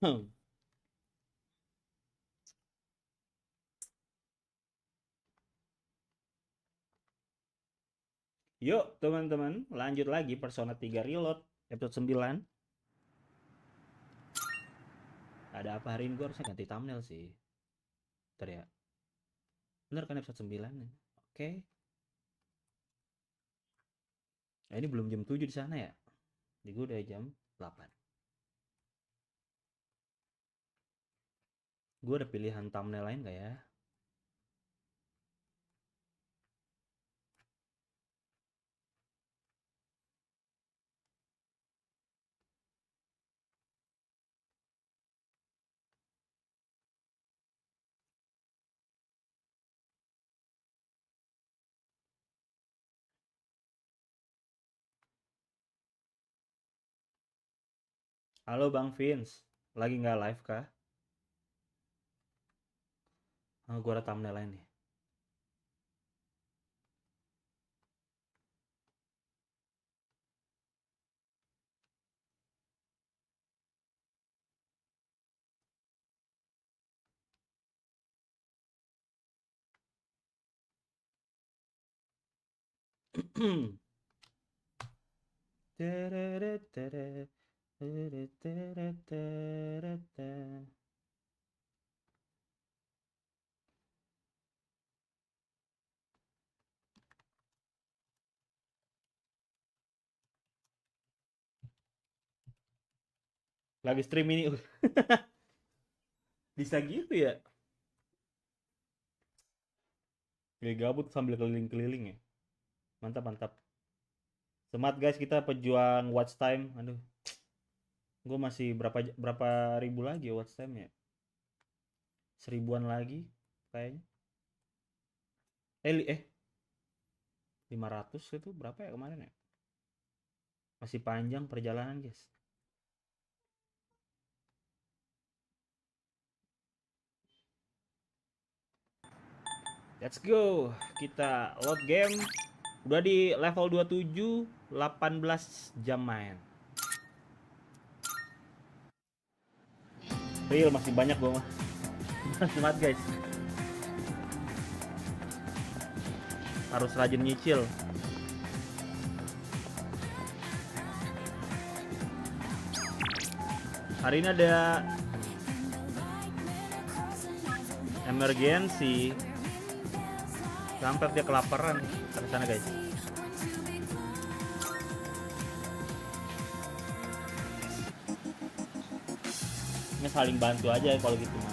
Yuk teman-teman, lanjut lagi Persona 3 Reload episode 9. Ada apa hari ini? Gue harusnya ganti thumbnail sih. Bentar ya. Bener kan episode 9 nih? Oke. Nah, ini belum jam 7 di sana ya? Di gue udah jam 8. Gue ada pilihan thumbnail lain gak ya? Halo Bang Vince, lagi nggak live kah? Oh, gue ada thumbnail lain nih. Lagi stream ini. Bisa gitu ya? Gak gabut sambil keliling-keliling ya. Mantap mantap. Semangat guys, kita pejuang watch time. Aduh, gue masih berapa ribu lagi ya watch time ya? Seribuan lagi kayaknya. Eh 500 itu berapa ya kemarin ya? Masih panjang perjalanan guys. Let's go. Kita load game. Udah di level 27, 18 jam main. Real masih banyak gue mah. Semangat guys. Harus rajin nyicil. Hari ini ada emergency. Sampai dia kelaparan ke sana guys. Ini saling bantu aja kalau gitu mah.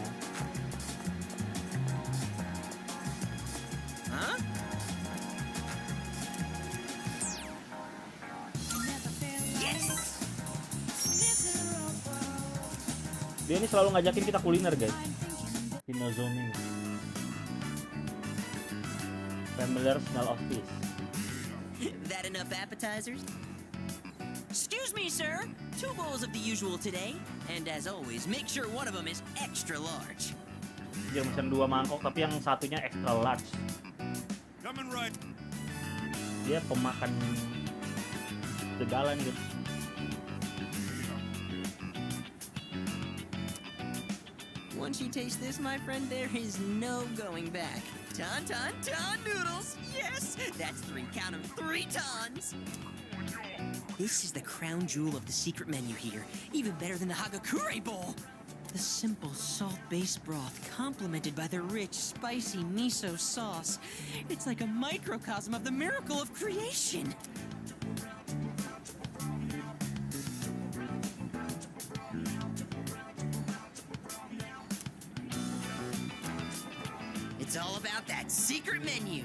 Dia ini selalu ngajakin kita kuliner guys. Dino zooming. Familiar smell of fish. That enough appetizers? Excuse me, sir. 2 bowls of the usual today, and as always, make sure one of them is extra large. Dia pesan 2 mangkok tapi yang satunya extra large. Coming right. Dia pemakan segala nih guys. Once you taste this, my friend, there is no going back. Tonton noodles! Yes! That's 3, count 'em, 3 tons! This is the crown jewel of the secret menu here. Even better than the Hagakure bowl! The simple salt-based broth complemented by the rich, spicy miso sauce. It's like a microcosm of the miracle of creation! It's all about that secret menu.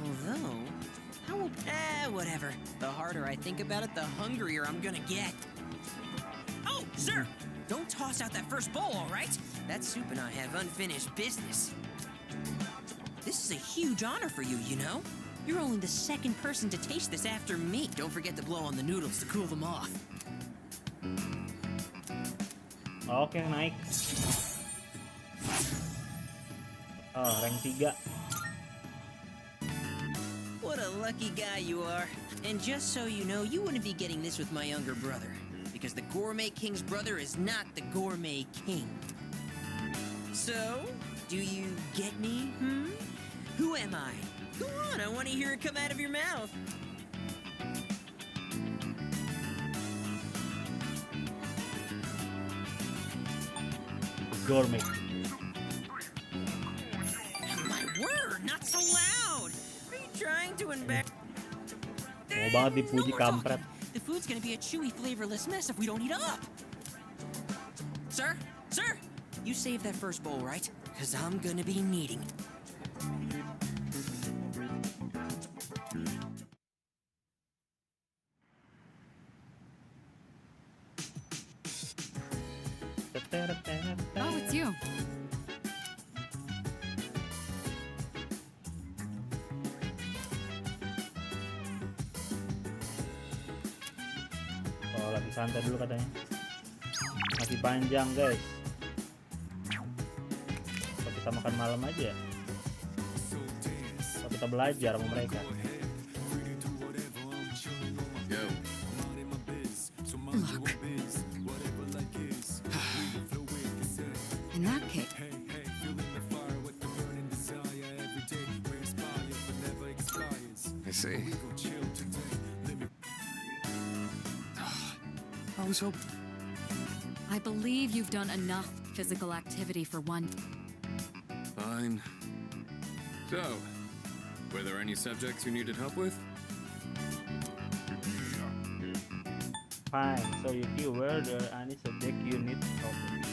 Although, whatever. The harder I think about it, the hungrier I'm gonna get. Oh, sir! Don't toss out that first bowl, all right? That soup and I have unfinished business. This is a huge honor for you, you know? You're only the second person to taste this after me. Don't forget to blow on the noodles to cool them off. Oke, naik. Oh, rank 3. What a lucky guy you are. And just so you know, you wouldn't be getting this with my younger brother. because the Gourmet King's brother is not the Gourmet King. So, do you get me, Who am I? Go on, I want to hear it come out of your mouth. Gourmet. My word, not so loud. Are you trying to embarrass? Mau banget dipuji kampret. The food's gonna be a chewy, flavorless mess if we don't eat up. Sir, you saved that first bowl, right? Cause I'm gonna be needing it. Oh, it's you. Oh, lagi santai dulu katanya. Masih panjang, guys. Kalau kita makan malam aja. Kalau kita belajar sama mereka. Look. In that case, I see. I was hoping. I believe you've done enough physical activity for one. Fine. So, were there any subjects you needed help with? Fine. So if you were there any subject you need help with.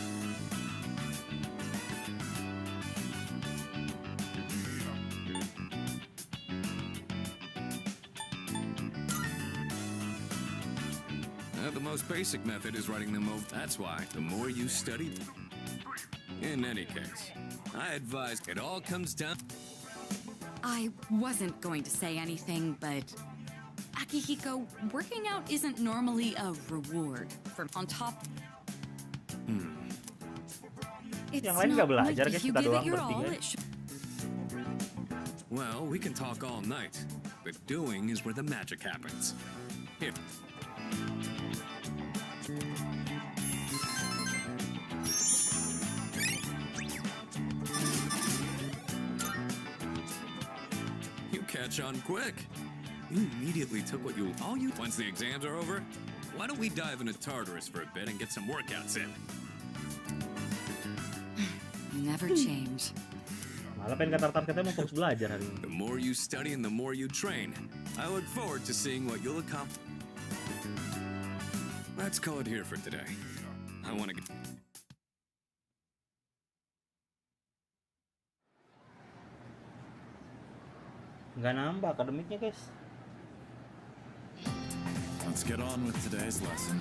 The most basic method is writing them over. That's why the more you study. In any case, I advise it all comes down. I wasn't going to say anything, but Akihiko, working out isn't normally a reward for on top. It's Yang lain nggak not belajar, like guys, if you kita give doang it your all, bertiga. it should. Well, we can talk all night, but doing is where the magic happens. Here. You catch on quick. You immediately took what you all you. Once the exams are over, why don't we dive into Tartarus for a bit and get some workouts in? Never change. Malah pengen kata katanya mau fokus belajar hari ini. The more you study and the more you train, I look forward to seeing what you'll accomplish. Let's call it here for today. I want to get. Nggak nambah akademiknya, guys. Let's get on with today's lesson.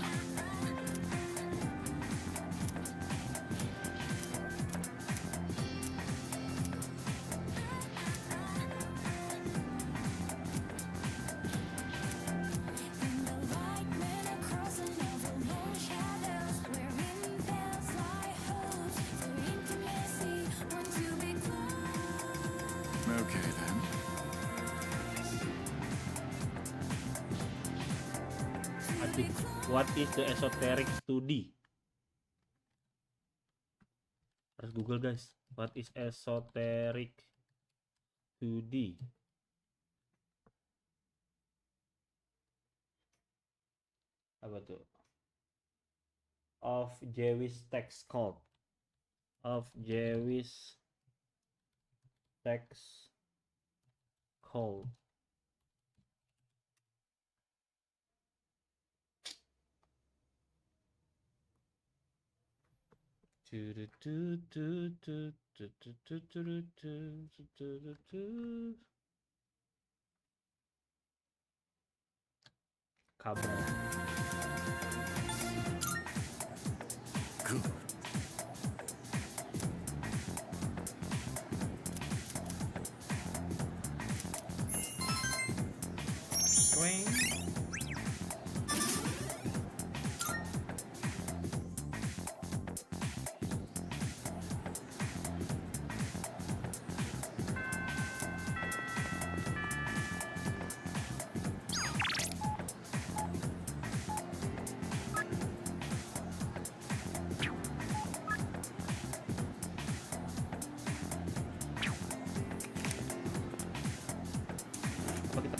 Okay then. Aduh, what is the esoteric study? Harus Google, guys. What is esoteric study? Apa tuh? Of Jewish text cult. Of Jewish text cult. Kabar. Good. Swing.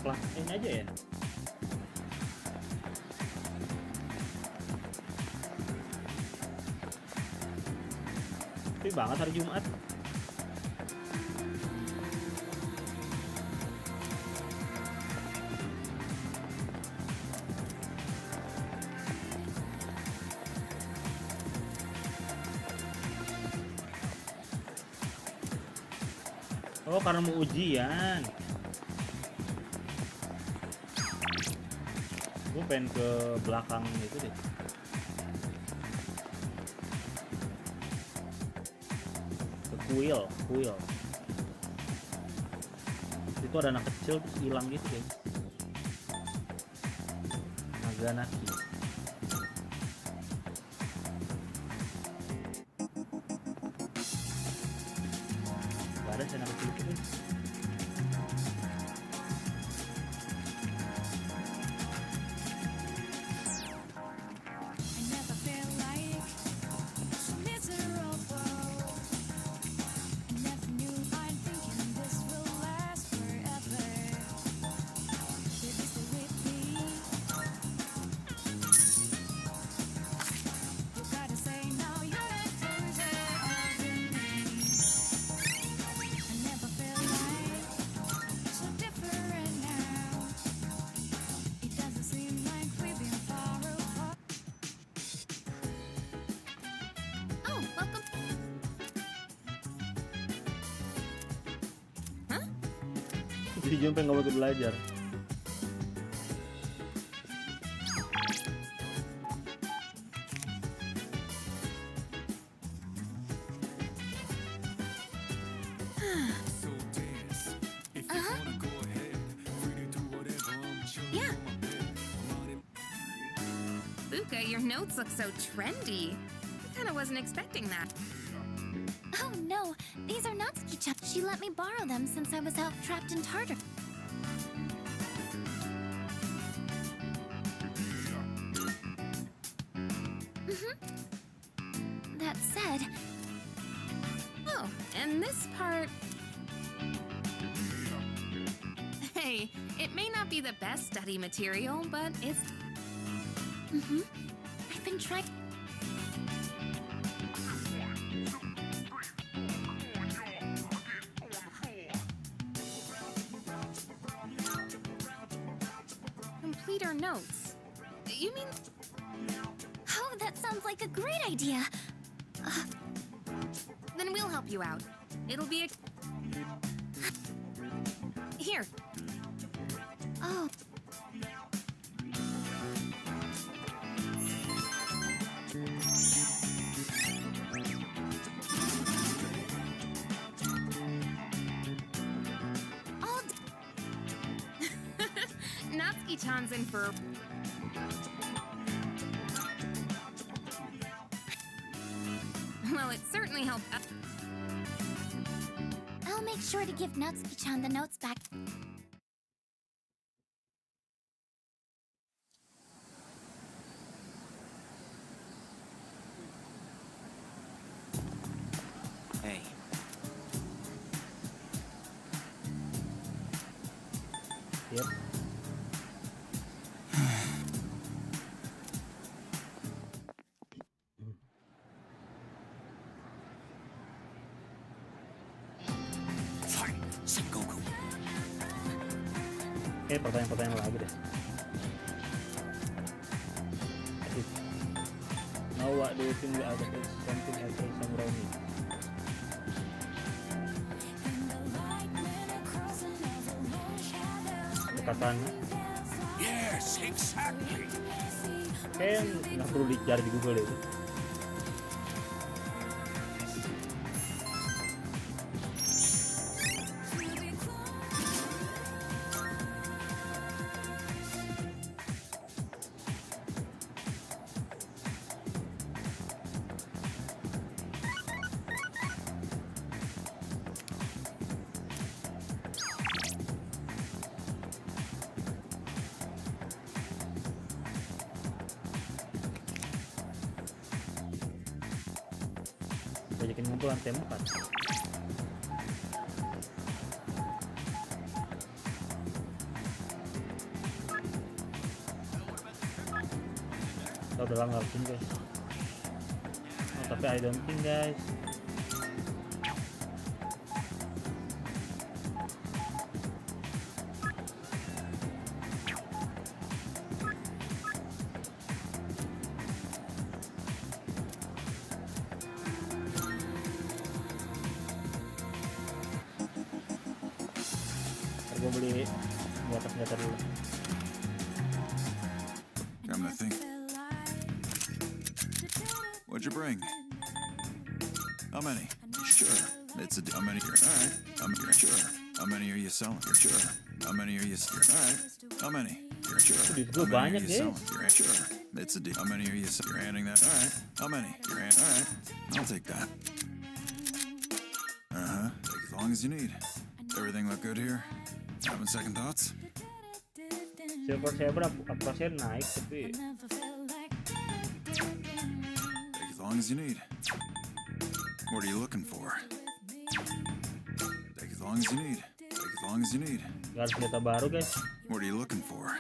Lain aja ya. Sepi banget hari Jumat. Oh, karena mau ujian. Gue pengen ke belakang itu deh. Ke kuil. Itu ada anak kecil terus hilang gitu deh. Naganaki. Gak ada sih anak kecil itu. I never feel like miserable. I never knew I'd thinking this will last forever. Baby, stay with me. You gotta say now you're not closer to me. I never feel like so different now. It doesn't seem like we've been far apart. Oh, welcome. Si Jun pengen ngomong belajar. So dance. If you wanna go ahead, free to do whatever. I'm chilling Yeah. on my bed. I'm running. Luca, your notes look so trendy. I kind of wasn't expecting that. Oh no, these are Natsuki-chan. She let me borrow them since I was out trapped in Tartar. That said, Oh, and this part... Hey, it may not be the best study material, but it's... I've been trying. Complete our notes. You mean... Oh, that sounds like a great idea. Then we'll help you out. It'll be a... Here. Oh. I'll Natsuki-chan's in for... Well, it certainly helped... I'll make sure to give Natsuki-chan the notes back. Hey, Yep. fight, Sengoku. Pertanyaan-pertanyaan lagi deh. Aduh. Now what do you think we are something after samurai ni? Katanya Yes, exactly. kayak nggak perlu dicari di Google deh itu. Ajakin ngumpul lantai 4. Kita udah langgar pun guys. Oh, tapi I don't think guys. Ntar gue beli senjata dulu. Come to think. What'd you bring? How many? Sure. It's how many? All right. How many? Sure. How many are you selling? Sure. How many are you? All right. How many? Sure. Duit How gue many are banyak you guys. selling? Sure. It's a deal. How many are you? You're handing that. All right. How many? All right. I'll take that. Take as long as you need. Everything look good here? Having second thoughts? Silver Saber aprasnya naik tapi Take as long as you need. What are you looking for? Take as long as you need. Take as long as you need. gak harus senjata baru guys. What are you looking for?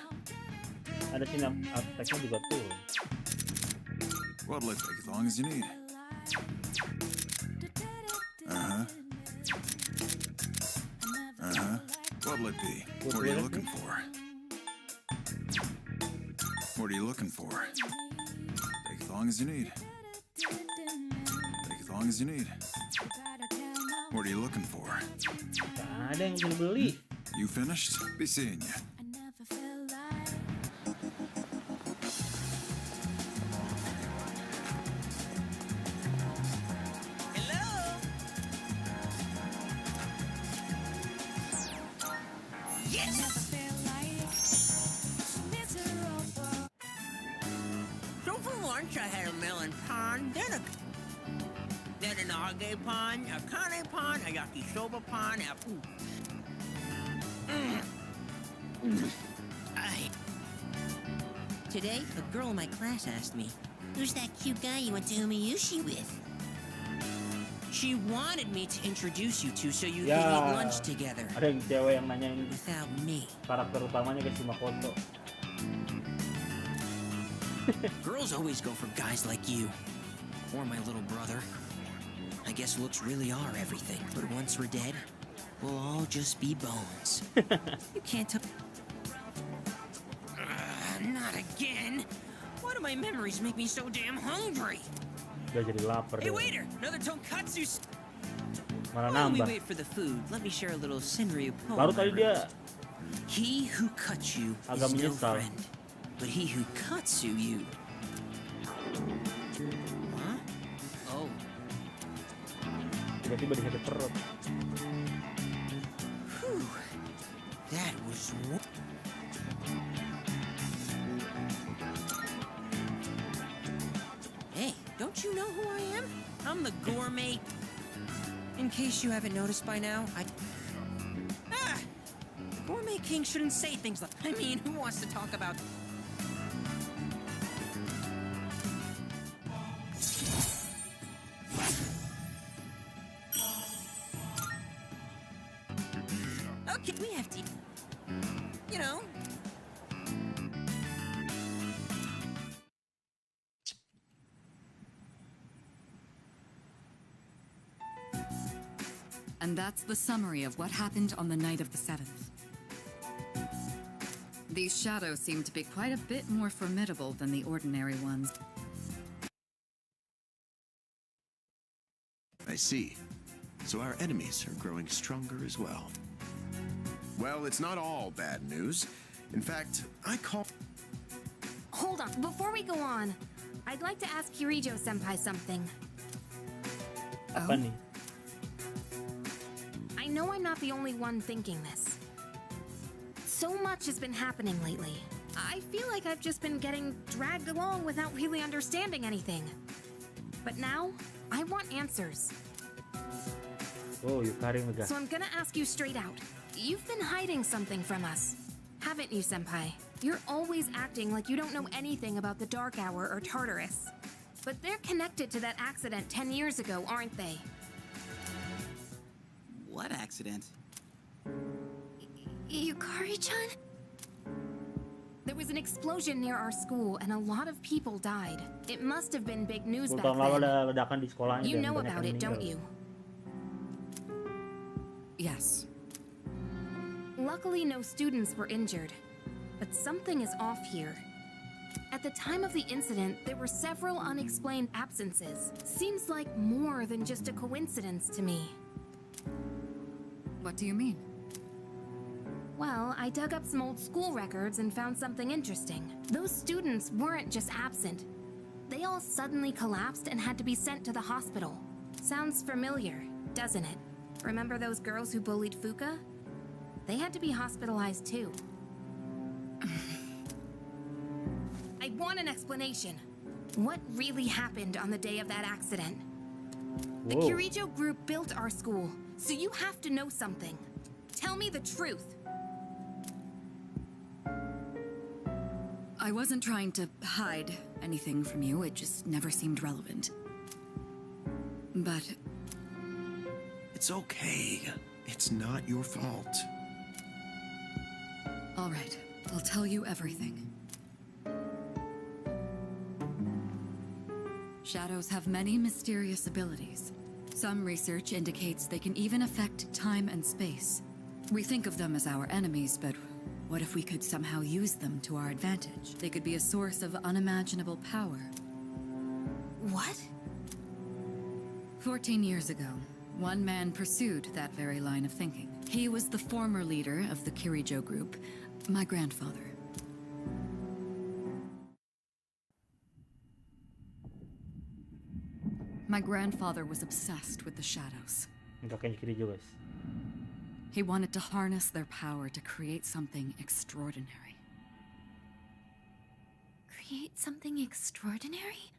Ada sini attack-nya juga turun. What'll it take as long as you need? What'll it be? What are you looking for? What are you looking for? Take as long as you need. Take as long as you need. What are you looking for? Gak ada yang bisa dibeli. You finished? Be seeing you. Hello? Yes! So for lunch, I had a melon pan, then an age pan, a kane pan, a yakisoba pan, Today, a girl in my class asked me, "Who's that cute guy you went to Umayushi with?" She wanted me to introduce you to so you Ya. could eat lunch together Ada yang cewek yang nanyain without me. karakter utamanya guys di Makoto. Girls always go for guys like you. Or my little brother. I guess looks really are everything. But once we're dead, we'll all just be bones. You can't tell. Not again. Why do my memories make me so damn hungry? Udah jadi lapar Hey deh. waiter, another tonkatsu. Malah While we nambah. wait for the food, let me share a little Senryu poem. Baru I tadi wrote. dia He who cuts you agak is no menyesal. friend, but he who cuts you. Huh? Oh. tiba-tiba disakit perut. Whew. That was. Hey, don't you know who I am? I'm the gourmet. In case you haven't noticed by now, the gourmet king shouldn't say things like. I mean, who wants to talk about? Okay, we have to. You know. And that's the summary of what happened on the night of the 7th. These shadows seem to be quite a bit more formidable than the ordinary ones. I see. So our enemies are growing stronger as well. Well, it's not all bad news. In fact, I call... Hold on, before we go on, I'd like to ask Kirijo-senpai something. Apa nih? I know I'm not the only one thinking this. So much has been happening lately. I feel like I've just been getting dragged along without really understanding anything. But now, I want answers. Oh, Yukari megah. So I'm gonna ask you straight out. You've been hiding something from us, haven't you, Senpai? You're always acting like you don't know anything about the Dark Hour or Tartarus. But they're connected to that accident 10 years ago, aren't they? What accident? Yukari-chan? There was an explosion near our school and a lot of people died. It must have been big news 10 back tahun lalu then. ada ledakan di sekolahnya You dan know banyak about yang it, don't meninggal. you? Yes. Luckily, no students were injured. But something is off here. At the time of the incident, there were several unexplained absences. Seems like more than just a coincidence to me. What do you mean? Well, I dug up some old school records and found something interesting. Those students weren't just absent. They all suddenly collapsed and had to be sent to the hospital. Sounds familiar, doesn't it? Remember those girls who bullied Fuka? They had to be hospitalized too. I want an explanation. What really happened on the day of that accident? The Whoa. Kirijo group built our school, so you have to know something. Tell me the truth. I wasn't trying to hide anything from you, it just never seemed relevant. But It's okay. It's not your fault. all right, I'll tell you everything. Shadows have many mysterious abilities. Some research indicates they can even affect time and space. We think of them as our enemies, but what if we could somehow use them to our advantage? They could be a source of unimaginable power. What? 14 years ago, one man pursued that very line of thinking. He was the former leader of the Kirijo group, my grandfather. My grandfather was obsessed with the shadows. Kakeknya Kirijo, guys. He wanted to harness their power to create something extraordinary. Create something extraordinary?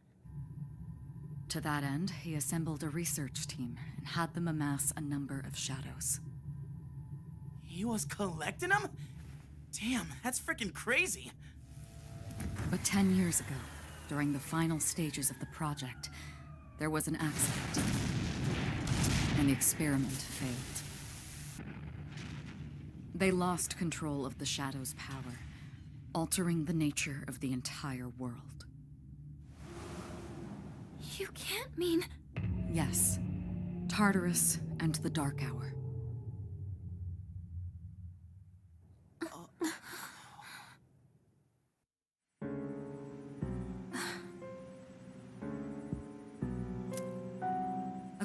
To that end, he assembled a research team and had them amass a number of shadows. He was collecting them? Damn, that's freaking crazy. But 10 years ago, during the final stages of the project, there was an accident, and the experiment failed. They lost control of the Shadow's power, altering the nature of the entire world. You can't mean... Yes, Tartarus and the Dark Hour.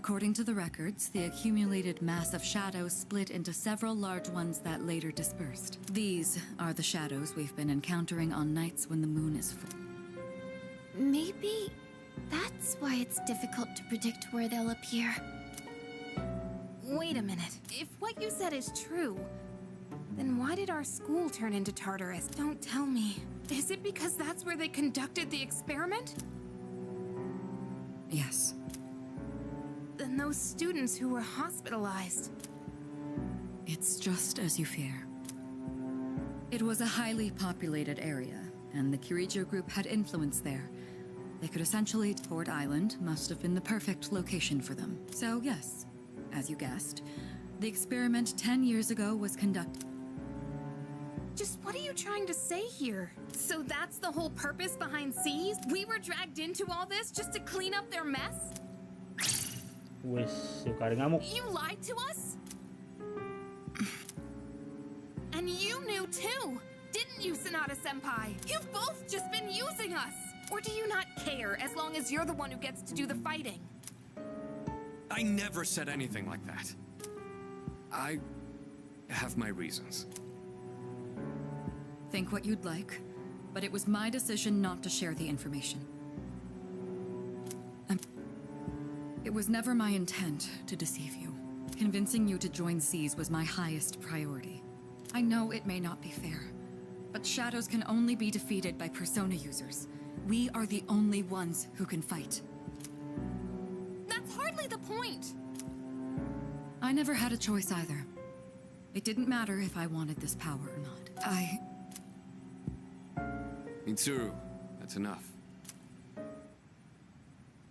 According to the records, the accumulated mass of shadows split into several large ones that later dispersed. These are the shadows we've been encountering on nights when the moon is full. Maybe that's why it's difficult to predict where they'll appear. Wait a minute. If what you said is true, then why did our school turn into Tartarus? Don't tell me. Is it because that's where they conducted the experiment? Yes. Then those students who were hospitalized... It's just as you fear. It was a highly populated area, and the Kirijo group had influence there. They could essentially... Ford Island must have been the perfect location for them. So yes, as you guessed, the experiment 10 years ago was conducted. Just what are you trying to say here? So that's the whole purpose behind C's? We were dragged into all this just to clean up their mess? Wes, Yukari ngamuk. You lied to us? And you knew too, didn't you, Sanada-senpai? You've both just been using us! Or do you not care as long as you're the one who gets to do the fighting? I never said anything like that. I have my reasons. Think what you'd like, but it was my decision not to share the information. It was never my intent to deceive you. Convincing you to join C's was my highest priority. I know it may not be fair, but shadows can only be defeated by persona users. We are the only ones who can fight. That's hardly the point! I never had a choice either. It didn't matter if I wanted this power or not. Mitsuru, that's enough.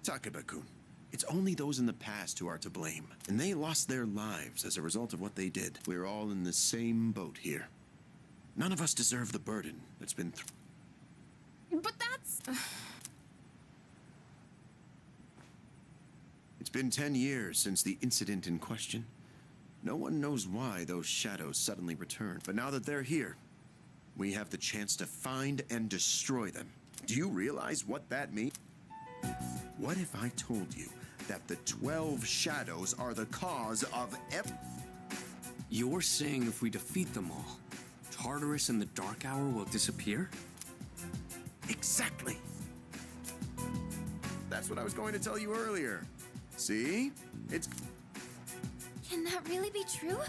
Takeba-kun, it's only those in the past who are to blame, and they lost their lives as a result of what they did. We're all in the same boat here. None of us deserve the burden that's been But that's. It's been 10 years since the incident in question. No one knows why those shadows suddenly returned, but now that they're here, we have the chance to find and destroy them. Do you realize what that means? What if I told you that the 12 shadows are the cause of You're saying if we defeat them all, Tartarus and the Dark Hour will disappear? Exactly. That's what I was going to tell you earlier. See? Can that really be true?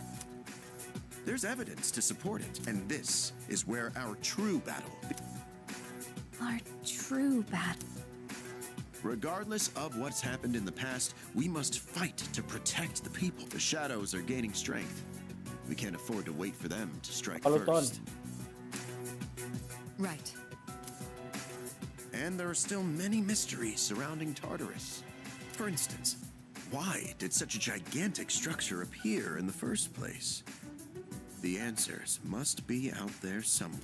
There's evidence to support it, and this is where our true battle. Our true battle. Regardless of what's happened in the past, we must fight to protect the people. The shadows are gaining strength. We can't afford to wait for them to strike Halo, Ton. first. Right. And there are still many mysteries surrounding Tartarus. For instance, why did such a gigantic structure appear in the first place? The answers must be out there somewhere.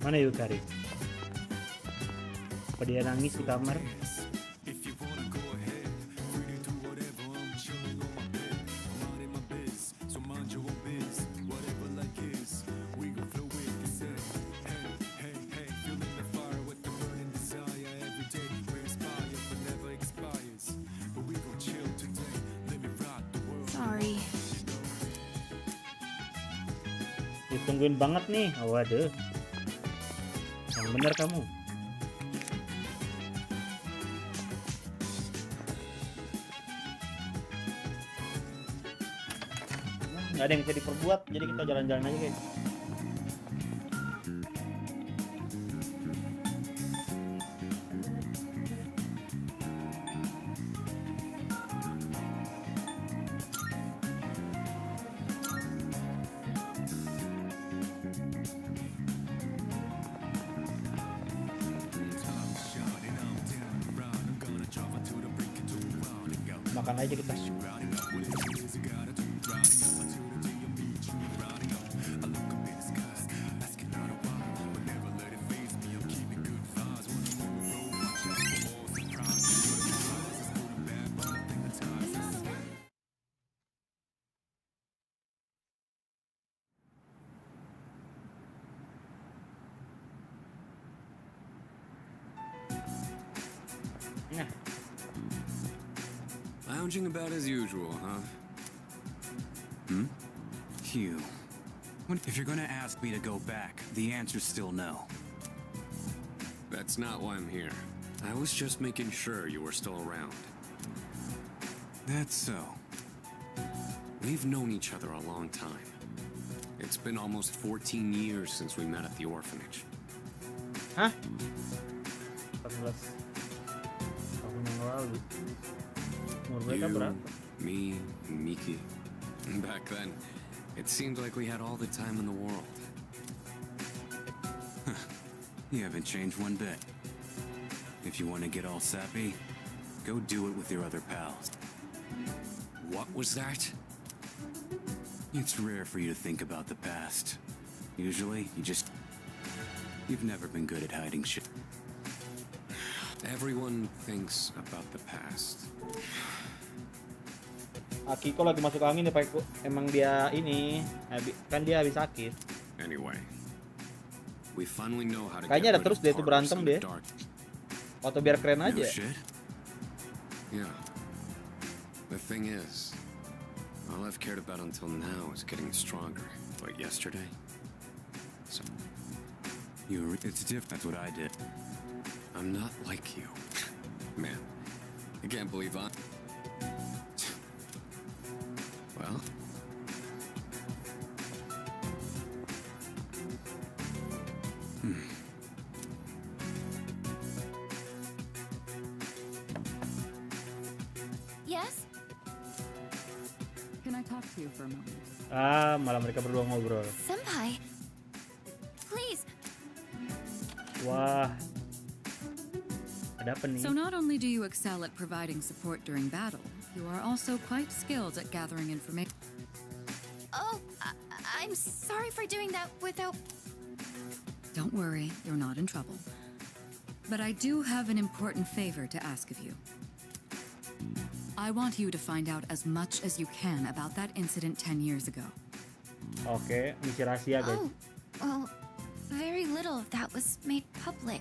Mana Yukari? Apa dia nangis di kamar? Sorry. Ditungguin banget nih. Waduh. Yang bener kamu. Nggak ada yang bisa diperbuat, jadi kita jalan-jalan aja guys. Makan aja kita. Nah, Lounging about as usual, huh? Hugh, if you're gonna ask me to go back, the answer's still no. That's not why I'm here. I was just making sure you were still around. That's so. We've known each other a long time. It's been almost 14 years since we met at the orphanage. hah? 14 tahun yang lalu. Umur mereka You, berapa? me, Miki. Back then, it seemed like we had all the time in the world. You haven't changed one bit. If you want to get all sappy, go do it with your other pals. What was that? It's rare for you to think about the past. Usually, you've never been good at hiding shit. Everyone thinks about the past. Akiko lagi masuk angin ya Pak. Emang dia ini kan dia habis sakit. Anyway, we finally know how to Kayaknya ada get rid terus of dia itu Tartarus berantem in the dia. dark. Atau biar keren No aja. shit? Yeah. The thing is, all I've cared about until now is getting stronger. But yesterday, so It's different. That's what I did. I'm not like you. Man, I can't believe I... Well, talk to you for a moment. Ah, malah mereka berdua ngobrol. Senpai, please. Wah. Ada apa nih? So not only do you excel at providing support during battle, you are also quite skilled at gathering information. Oh, I'm sorry for doing that without. Don't worry, you're not in trouble. But I do have an important favor to ask of you. I want you to find out as much as you can about that incident 10 years ago. Oke, misi rahasia guys. Oh, well, very little of that was made public.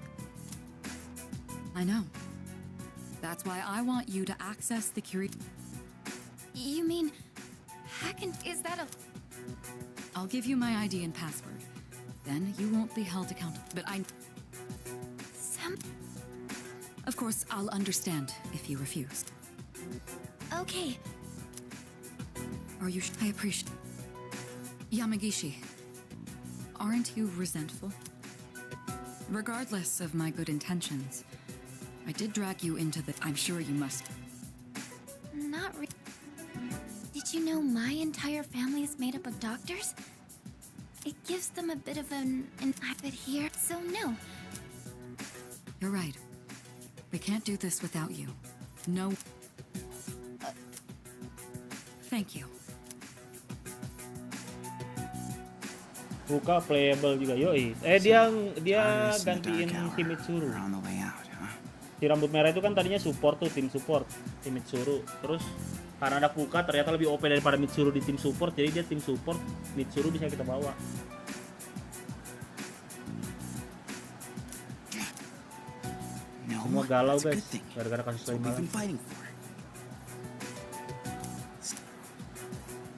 I know. That's why I want you to access the You mean hack and is that a? I'll give you my ID and password. Then you won't be held accountable. But Of course, I'll understand if you refuse. Okay. I appreciate. Yamagishi, aren't you resentful? Regardless of my good intentions, I did drag you into the. I'm sure you must. Not Did you know my entire family is made up of doctors? It gives them a bit of an habit here, so no. You're right. We can't do this without you. No. Thank you. Buka playable juga, yoi. Dia gantiin si Mitsuru. On the way out, huh? Si rambut merah itu kan tadinya support tuh, tim support, si Mitsuru. Terus karena ada Fuka ternyata lebih OP daripada Mitsuru di tim support, jadi dia tim support, Mitsuru bisa kita bawa. Semua galau guys, gara-gara kasus Lain malam.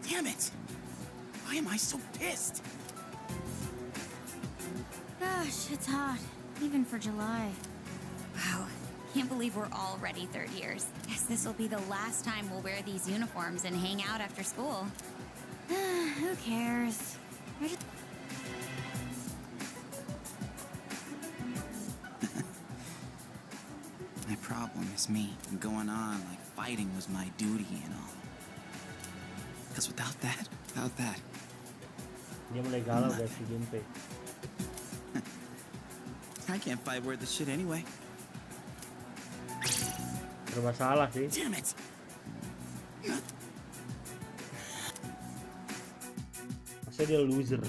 Damn it! Why am I so pissed? Gosh, it's hot, even for July. Wow, can't believe we're already third years. Guess this will be the last time we'll wear these uniforms and hang out after school. Who cares? My problem is me. I'm going on like fighting was my duty and all. Because without that. Dia mulai galau guys si Junpei. I can't fight worth the shit anyway. Serba salah sih. Damn it! Masa dia loser.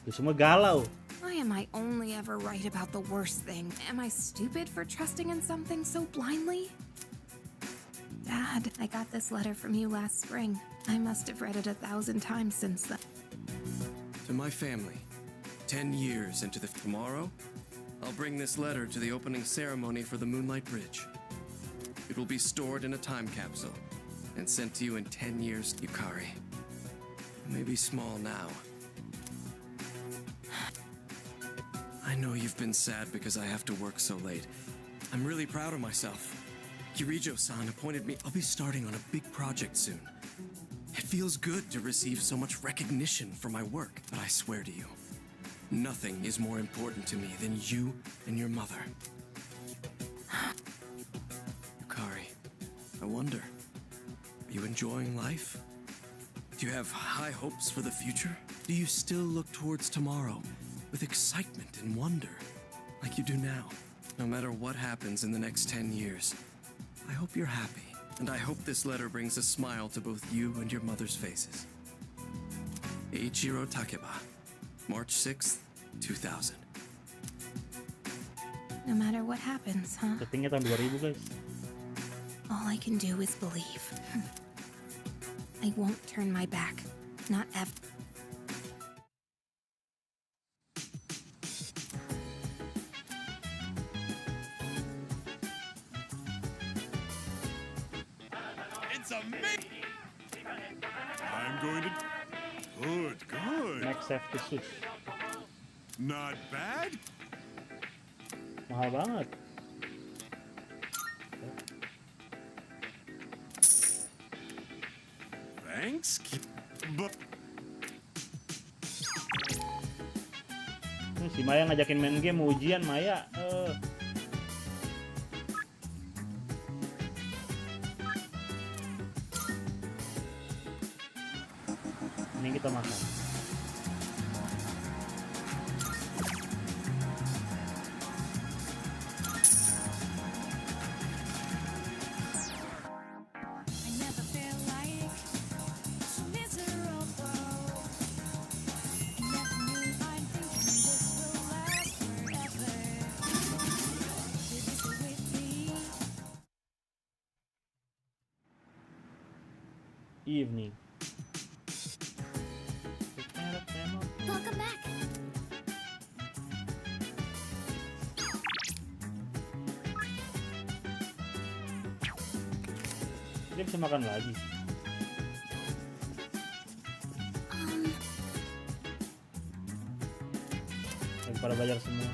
Dia semua galau. Why am I only ever right about the worst thing? Am I stupid for trusting in something so blindly? Dad, I got this letter from you last spring. I must have read it 1,000 times since then. To my family, 10 years into the tomorrow, I'll bring this letter to the opening ceremony for the Moonlight Bridge. It will be stored in a time capsule and sent to you in 10 years, Yukari. It may be small now. I know you've been sad because I have to work so late. I'm really proud of myself. Kirijo-san appointed me. I'll be starting on a big project soon. It feels good to receive so much recognition for my work, but I swear to you, nothing is more important to me than you and your mother. Yukari, I wonder, are you enjoying life? Do you have high hopes for the future? Do you still look towards tomorrow with excitement and wonder, like you do now? No matter what happens in the next 10 years, I hope you're happy, and I hope this letter brings a smile to both you and your mother's faces. Eiichiro Takeba, March 6th, 2000. No matter what happens, huh? Settingnya tahun 2000 guys. All I can do is believe. I won't turn my back. Not ever. It's amazing. I'm going to. Good. Next safety sus. Not bad. Mahal banget. Thanks. But Si Maya ngajakin main game, mau ujian Maya. Kita makan. I never felt like so miserable. I never knew I'm thinking this will last forever. Baby, stay with me. Evening. Welcome back. Dia bisa makan lagi. Daripada bayar semua.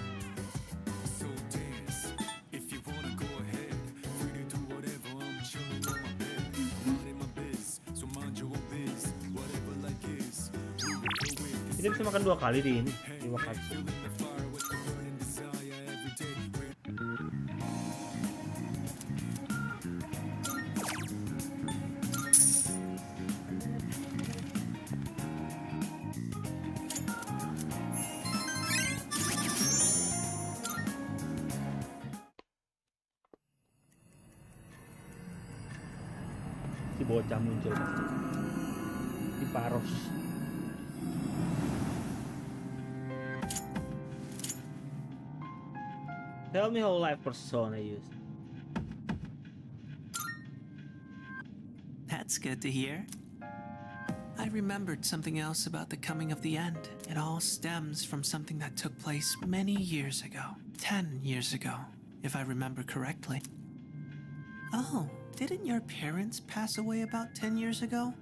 So dance if you wanna go ahead. Free to do whatever. I'm chilling on my bed. Minding my biz. So mind your own biz. Whatever life is. We will go with Dia bisa makan 2 kali di ini, di Wakatsu. feeling the fire with the burning desire every day. Si bocah muncul pasti. Di Paros. Tell me how life persona use. That's good to hear. I remembered something else about the coming of the end. It all stems from something that took place many years ago. 10 years ago, if I remember correctly. Oh, didn't your parents pass away about 10 years ago?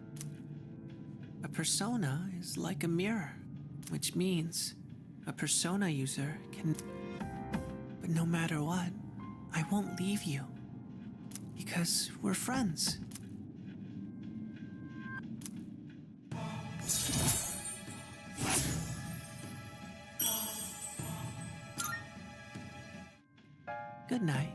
A persona is like a mirror, which means a persona user can... But no matter what, I won't leave you. Because we're friends. Good night.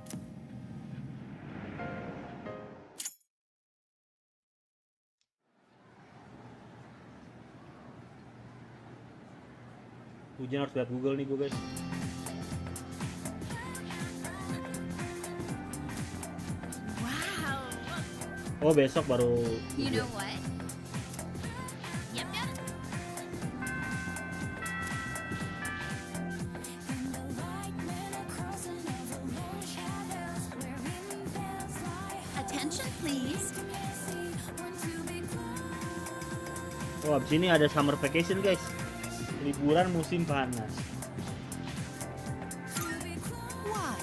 Hujan harus lihat Google nih gue guys. Wow. Oh besok baru You hujan. know what? Yep, yep. And the light men are crossing over long shadows wherein there's light. Attention, please. Messy, want to be close. Oh abis ini ada summer vacation guys. Liburan musim panas. Why?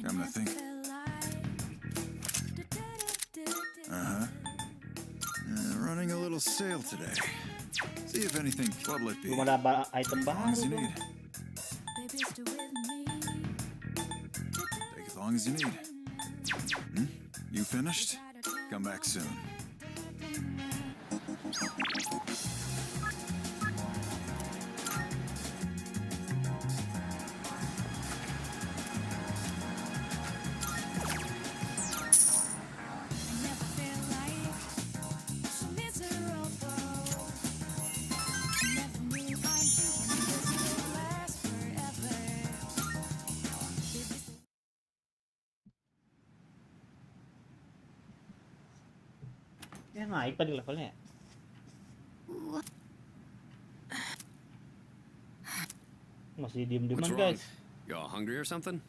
Come to think. Running a little sale today. See if anything. What'll it be? Belum ada item As long baru. as you tuh. need. Baby, stay with me. Take as long as you need. You finished? Come back soon. I never felt like so miserable. I never knew I'm thinking this will last forever. Baby, stay. Ya naik tadi levelnya. Masih What's diem-dieman wrong? guys. Y'all hungry or something?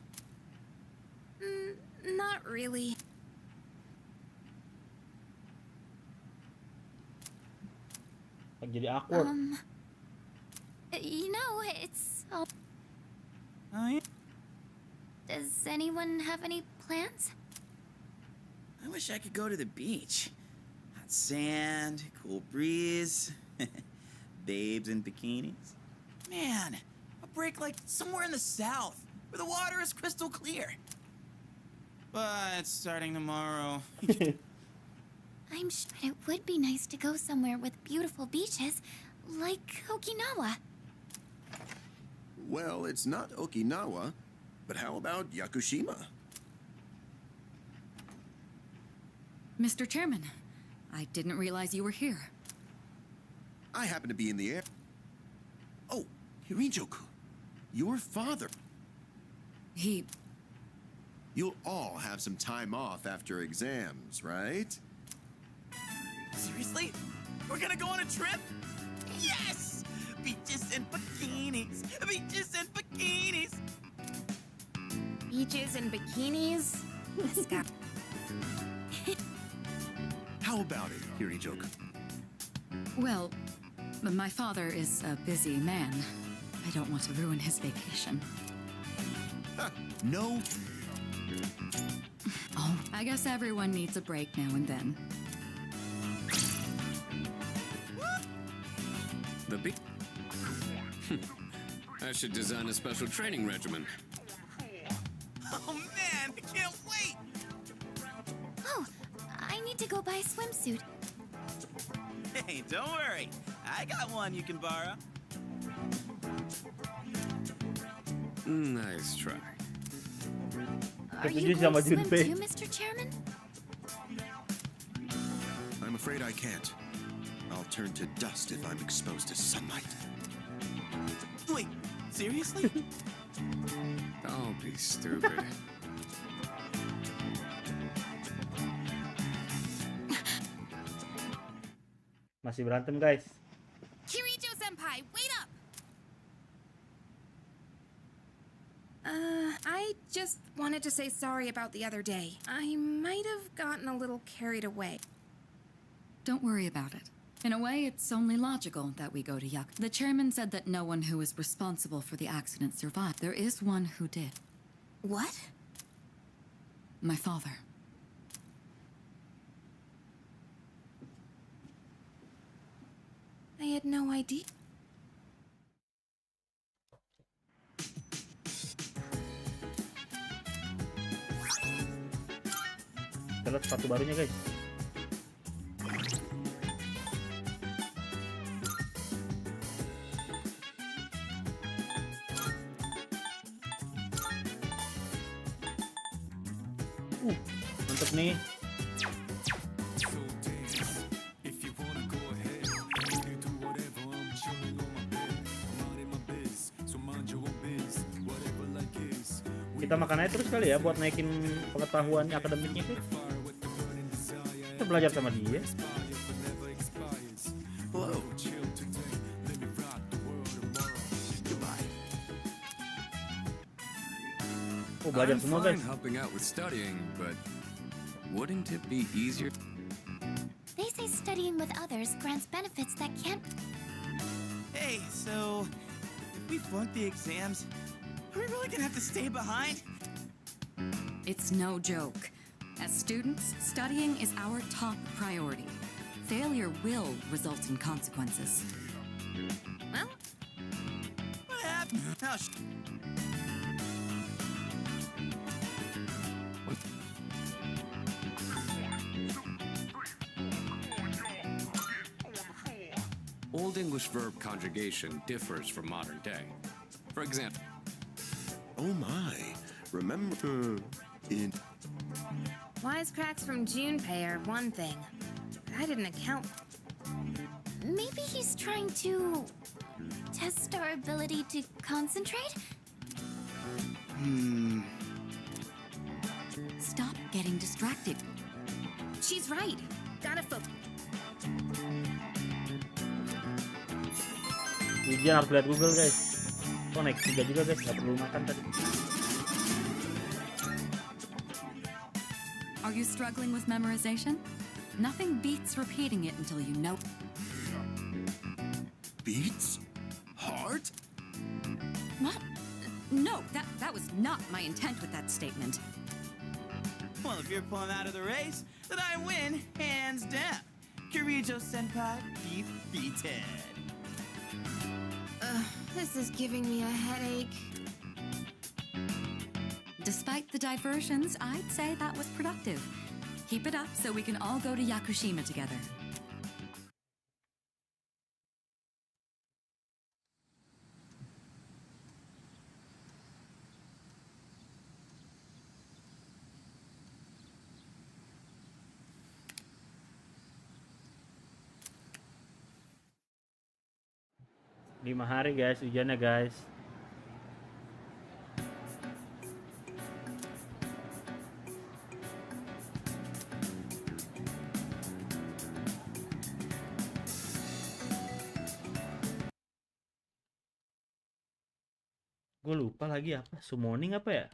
Not really. Jadi awkward. You know, it's all... Oh, yeah. Does anyone have any plans? I wish I could go to the beach. Hot sand, cool breeze, babes in bikinis. Man, a break like somewhere in the south, where the water is crystal clear. But starting tomorrow. I'm sure it would be nice to go somewhere with beautiful beaches, like Okinawa. Well, it's not Okinawa, but how about Yakushima? Mr. Chairman, I didn't realize you were here. I happen to be in the air. Oh, Hirijoku, your father. He... You'll all have some time off after exams, right? Seriously? We're gonna go on a trip? Yes! Beaches and bikinis! Beaches and bikinis! Beaches and bikinis? This guy. How about it, Hirijoku? Well, my father is a busy man. I don't want to ruin his vacation. No. Oh, I guess everyone needs a break now and then. The beat. I should design a special training regimen. Oh man, I can't wait! Oh, I need to go buy a swimsuit. Hey, don't worry. I got one you can borrow. Nice try. Are Ketujuh you going sama to swim Junpei. too, Mr. Chairman? I'm afraid I can't. I'll turn to dust if I'm exposed to sunlight. Wait, seriously? Don't be stupid. Masih berantem guys. Kirijo-senpai, wait up! I just wanted to say sorry about the other day. I might have gotten a little carried away. Don't worry about it. In a way, it's only logical that we go to Yak. The chairman said that no one who was responsible for the accident survived. There is one who did. What? My father. I had no idea. Kita lihat sepatu barunya guys. Mantap nih. Kita makan aja terus kali ya buat naikin pengetahuan akademiknya itu. Kita belajar sama dia. Hello. Oh, belajar I'm semua guys. fine helping out with studying, but wouldn't it be easier? They say studying with others grants benefits that can't... Hey, so if we flunk the exams, are we really gonna have to stay behind? It's no joke. As students, studying is our top priority. Failure will result in consequences. Well, What happened? Oh, Old English verb conjugation differs from modern day. For example, Oh my. Remember in wisecracks from Junpei are one thing. I didn't account. Maybe he's trying to... test our ability to concentrate? Stop getting distracted. She's right. Gotta focus. Ujian harus lihat Google guys. Oh naik 3 juga guys, nggak perlu makan tadi. Are you struggling with memorization? Nothing beats repeating it until you know. Beats? Heart? What? No, that was not my intent with that statement. Well, if you're pulling out of the race, then I win, hands down. Kirijo-senpai, defeated. This is giving me a headache. Despite the diversions, I'd say that was productive. Keep it up so we can all go to Yakushima together. Lima hari guys, ujiannya guys. Gue lupa lagi apa, summoning apa ya?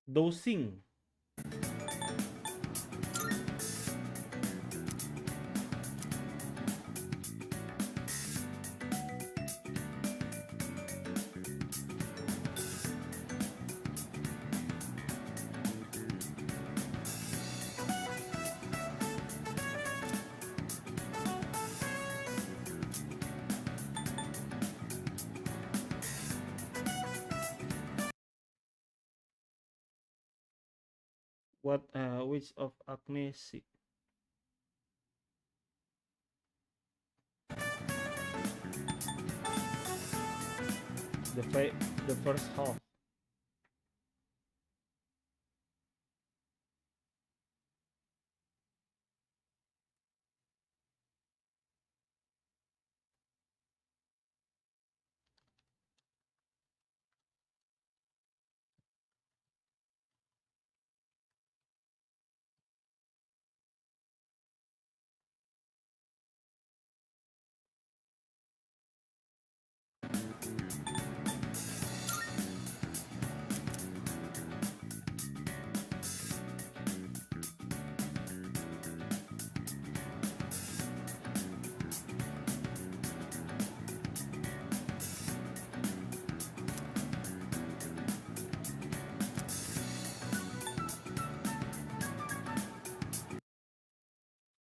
Dosing. What which of Agnes? The first half.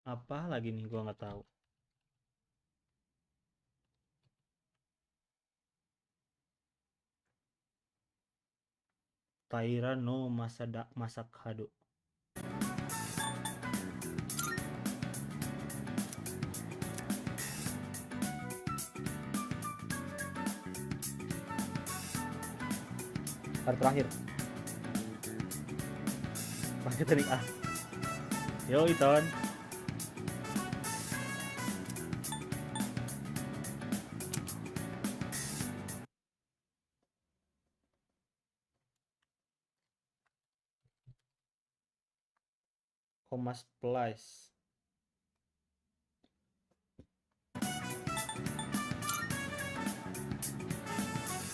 Apa lagi nih, gua nggak tahu. Taira no Masakado. Hari terakhir. Pakai teknik A. Yo, Iton. Thomas Place.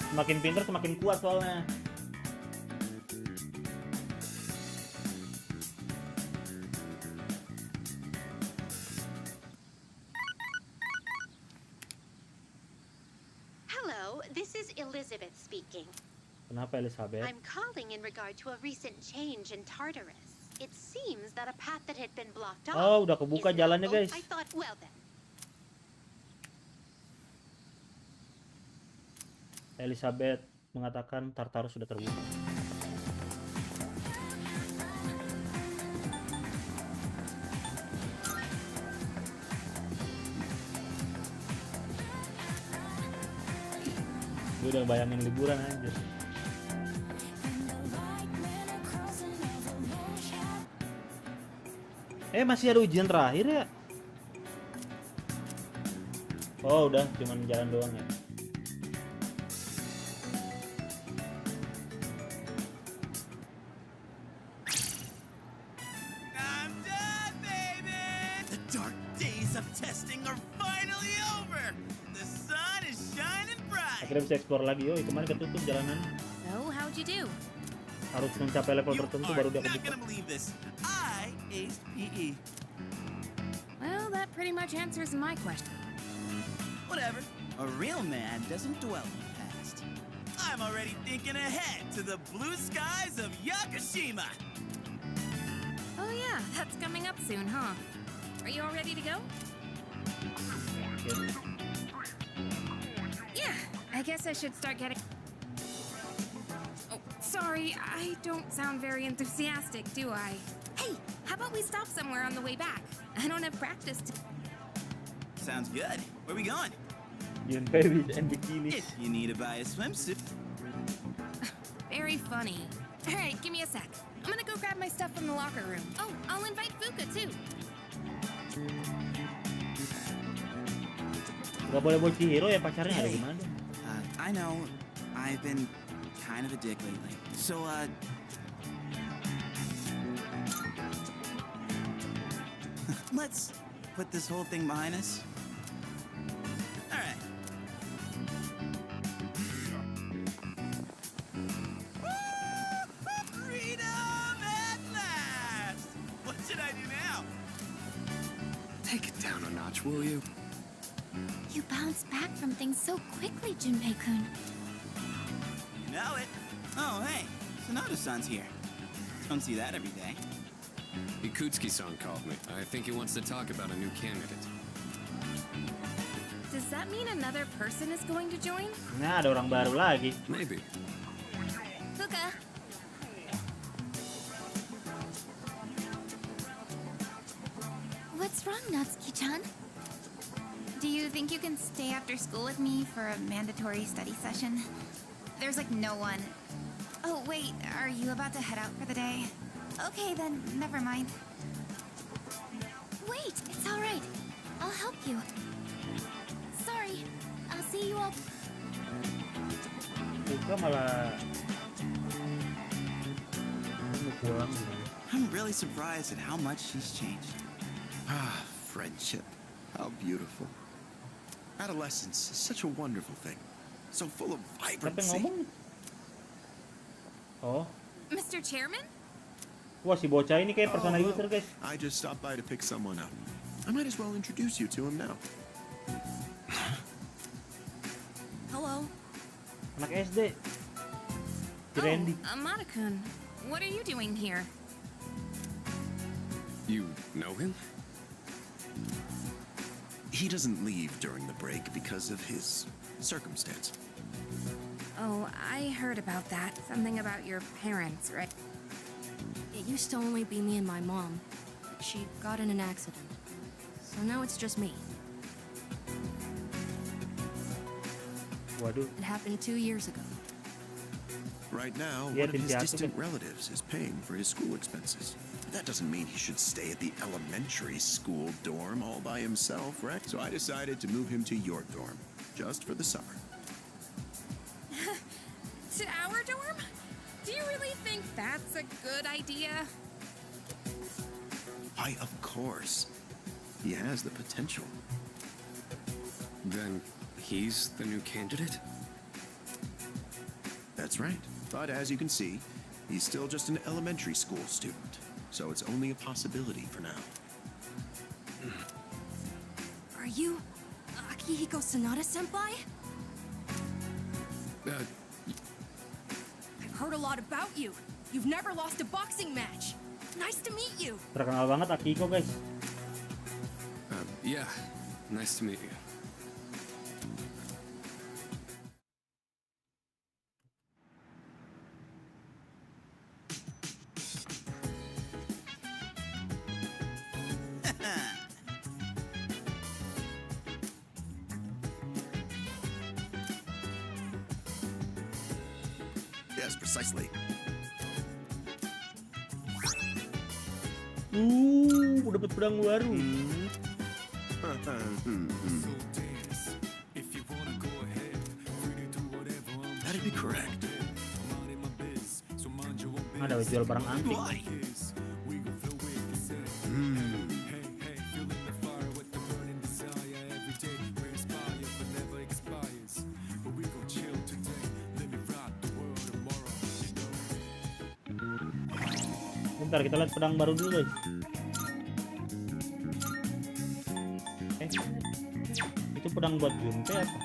Semakin pintar semakin kuat soalnya. Hello, this is Elizabeth speaking. Kenapa Elizabeth? I'm calling in regard to a recent change in Tartarus. It seems that a path that had been blocked off. Oh, udah kebuka is now jalannya, open. guys. I thought, well then. Elizabeth mengatakan Tartarus sudah terbuka. Gue udah bayangin liburan aja. Masih ada ujian terakhir ya? Oh udah, cuman jalan doang ya. I'm done, baby! The dark days of testing are finally over! The sun is shining bright! Akhirnya bisa explore lagi. Yoi, kemarin ketutup jalanan. So, how'd you do? Harus mencapai level You tertentu are baru dia not kebuka. gonna believe this. I aced PE. Well, that pretty much answers my question. Whatever. A real man doesn't dwell in the past. I'm already thinking ahead to the blue skies of Yakushima. Oh yeah, that's coming up soon, huh? Are you all ready to go? Yes. Yeah, I guess I should start getting... Oh, sorry, I don't sound very enthusiastic, do I? Hey, how about we stop somewhere on the way back? I don't have practice to... Sounds good. Where we going? Yun baby and bikinis. If you need to buy a swimsuit. Very funny. All right, give me a sec. I'm gonna go grab my stuff from the locker room. Oh, I'll invite Fuka too. Gak boleh bawa Chihiro ya, pacarnya ada Hey. gimana? I know I've been kind of a dick lately. So, let's put this whole thing behind us. All right. Freedom at last! What should I do now? Take it down a notch, will you? You bounce back from things so quickly, Junpei-kun. You know it. Oh, hey, Sonata-san's here. Don't see that every day. Ikutsuki-san called me. I think he wants to talk about a new candidate. Does that mean another person is going to join? Nah, ada orang baru lagi. Maybe. Fuka. What's wrong, Natsuki-chan? Do you think you can stay after school with me for a mandatory study session? There's like no one. Oh, wait, are you about to head out for the day? Okay, then, never mind. Wait, it's all right. I'll help you. Sorry, I'll see you all. Buka malah mau pulang gimana? I'm really surprised at how much she's changed. Ah, friendship. How beautiful. Adolescence is such a wonderful thing. So full of Siapa yang vibrancy. ngomong? Oh, Mr. Chairman? wah si bocah ini kayak persona Oh, user guys. I just stopped by to pick someone up. I might as well introduce you to him now. Hello. Anak SD. Si Randy. Oh, Amada-kun, what are you doing here? You know him? He doesn't leave during the break because of his circumstance. Oh, I heard about that. Something about your parents, right? It used to only be me and my mom. She got in an accident. So now it's just me. Waduh. It happened 2 years ago. Right now, Yeah, one of his Tintiaku distant kan. relatives is paying for his school expenses. That doesn't mean he should stay at the elementary school dorm all by himself, right? So I decided to move him to your dorm, just for the summer. To our dorm? Do you really think that's a good idea? Why, of course. He has the potential. Then he's the new candidate? That's right. But as you can see, he's still just an elementary school student. So it's only a possibility for now. Are you Akihiko Sonata-senpai? I've heard a lot about you. You've never lost a boxing match. Nice to meet you. Terkenal banget Akiko guys. Yeah. Nice to meet you. Yes, precisely. Dapat pedang baru. That'd be correct. Ada jual barang antik. Bentar, kita lihat pedang baru dulu guys. Itu pedang buat Junpei apa?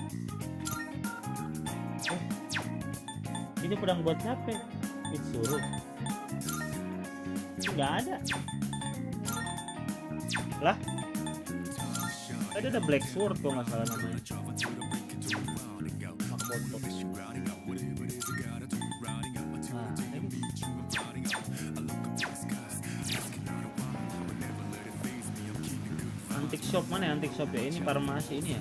Ini pedang buat siapa? Mitsuru. Nggak ada. Lah? Tadi ada Black Sword kok nggak salah namanya. Makoto. Antik shop mana ya? Antik shop ya? Ini farmasi ini ya?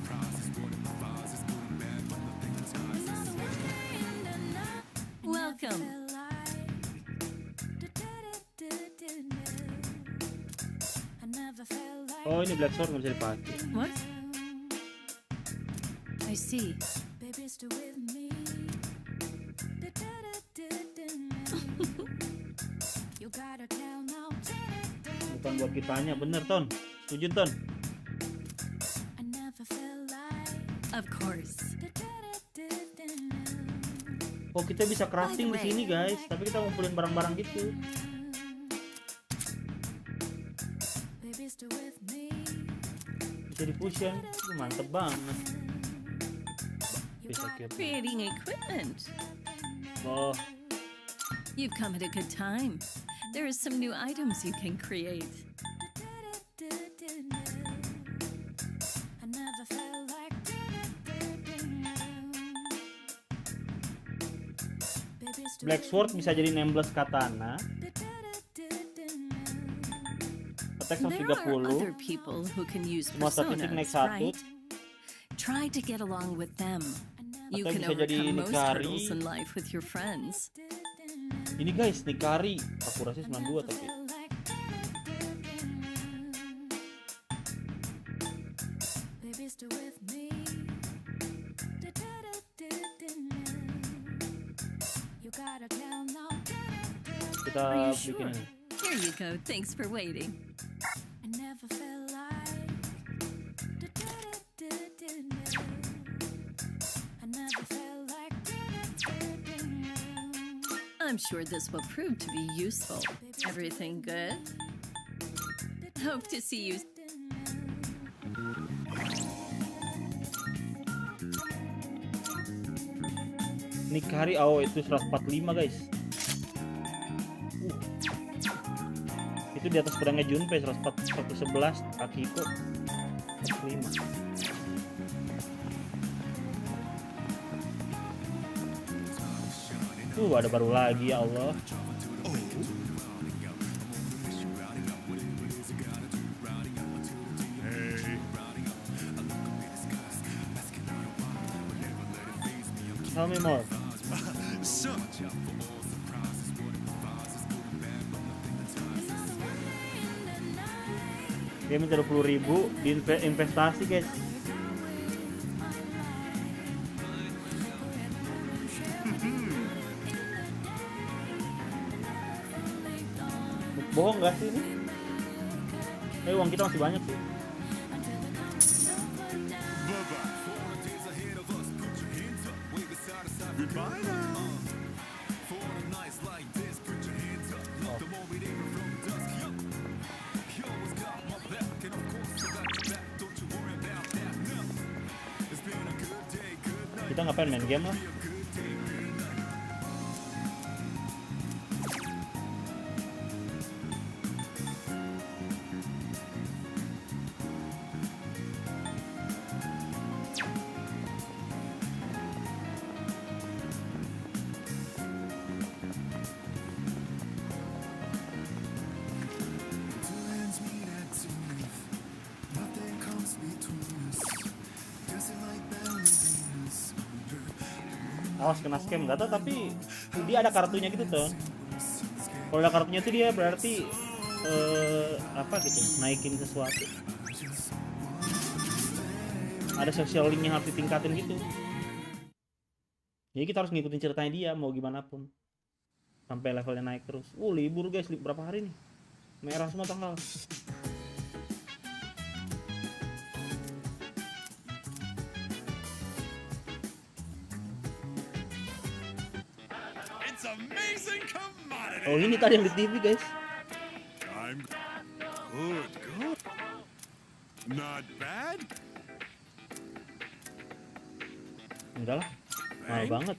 Welcome. Oh, ini Black Sword nggak bisa dipakai. What? I see. Bukan buat kitanya, bener Ton. Setuju Ton. Of course. Oh, kita bisa crafting di sini guys, tapi kita ngumpulin barang-barang gitu. Bisa di fusion, mantep banget. Bisa kita. Creating equipment. Oh, You've come at a good time. There are some new items you can create. Black Sword bisa jadi nameless katana. Attack There are other 130. people who can use Semua statistik naik personas, 1. right? Try to get along with them. You Atau can bisa jadi overcome most Yukari. hurdles in life with your friends. Ini guys, Yukari. Akurasi 92 tapi. Kita Are you bikin sure? ini. Here you go. Thanks for waiting. I'm sure this will prove to be useful. Everything good? Hope to see you. Yukari, oh itu 145 guys. Itu di atas pedangnya Junpei 111, Akiko 45. Ada baru lagi ya Allah. Tell me more. So, Dia minta 20.000 di investasi guys. Bohong gak sih ini? Uang kita masih banyak sih. Goodbye now. Kita ngapain, main game lah? Awas kena scam, gak tau, tapi dia ada kartunya gitu Ton. Kalau ada kartunya tuh dia berarti apa gitu, naikin sesuatu. Ada social linknya harus ditingkatin gitu. Jadi kita harus ngikutin ceritanya dia mau gimana pun sampai levelnya naik terus. Libur guys, berapa hari nih? Merah semua tanggal. It's amazing commodity. Oh ini tadi yang di TV guys. I'm good. Not bad. Enggak lah, mahal banget.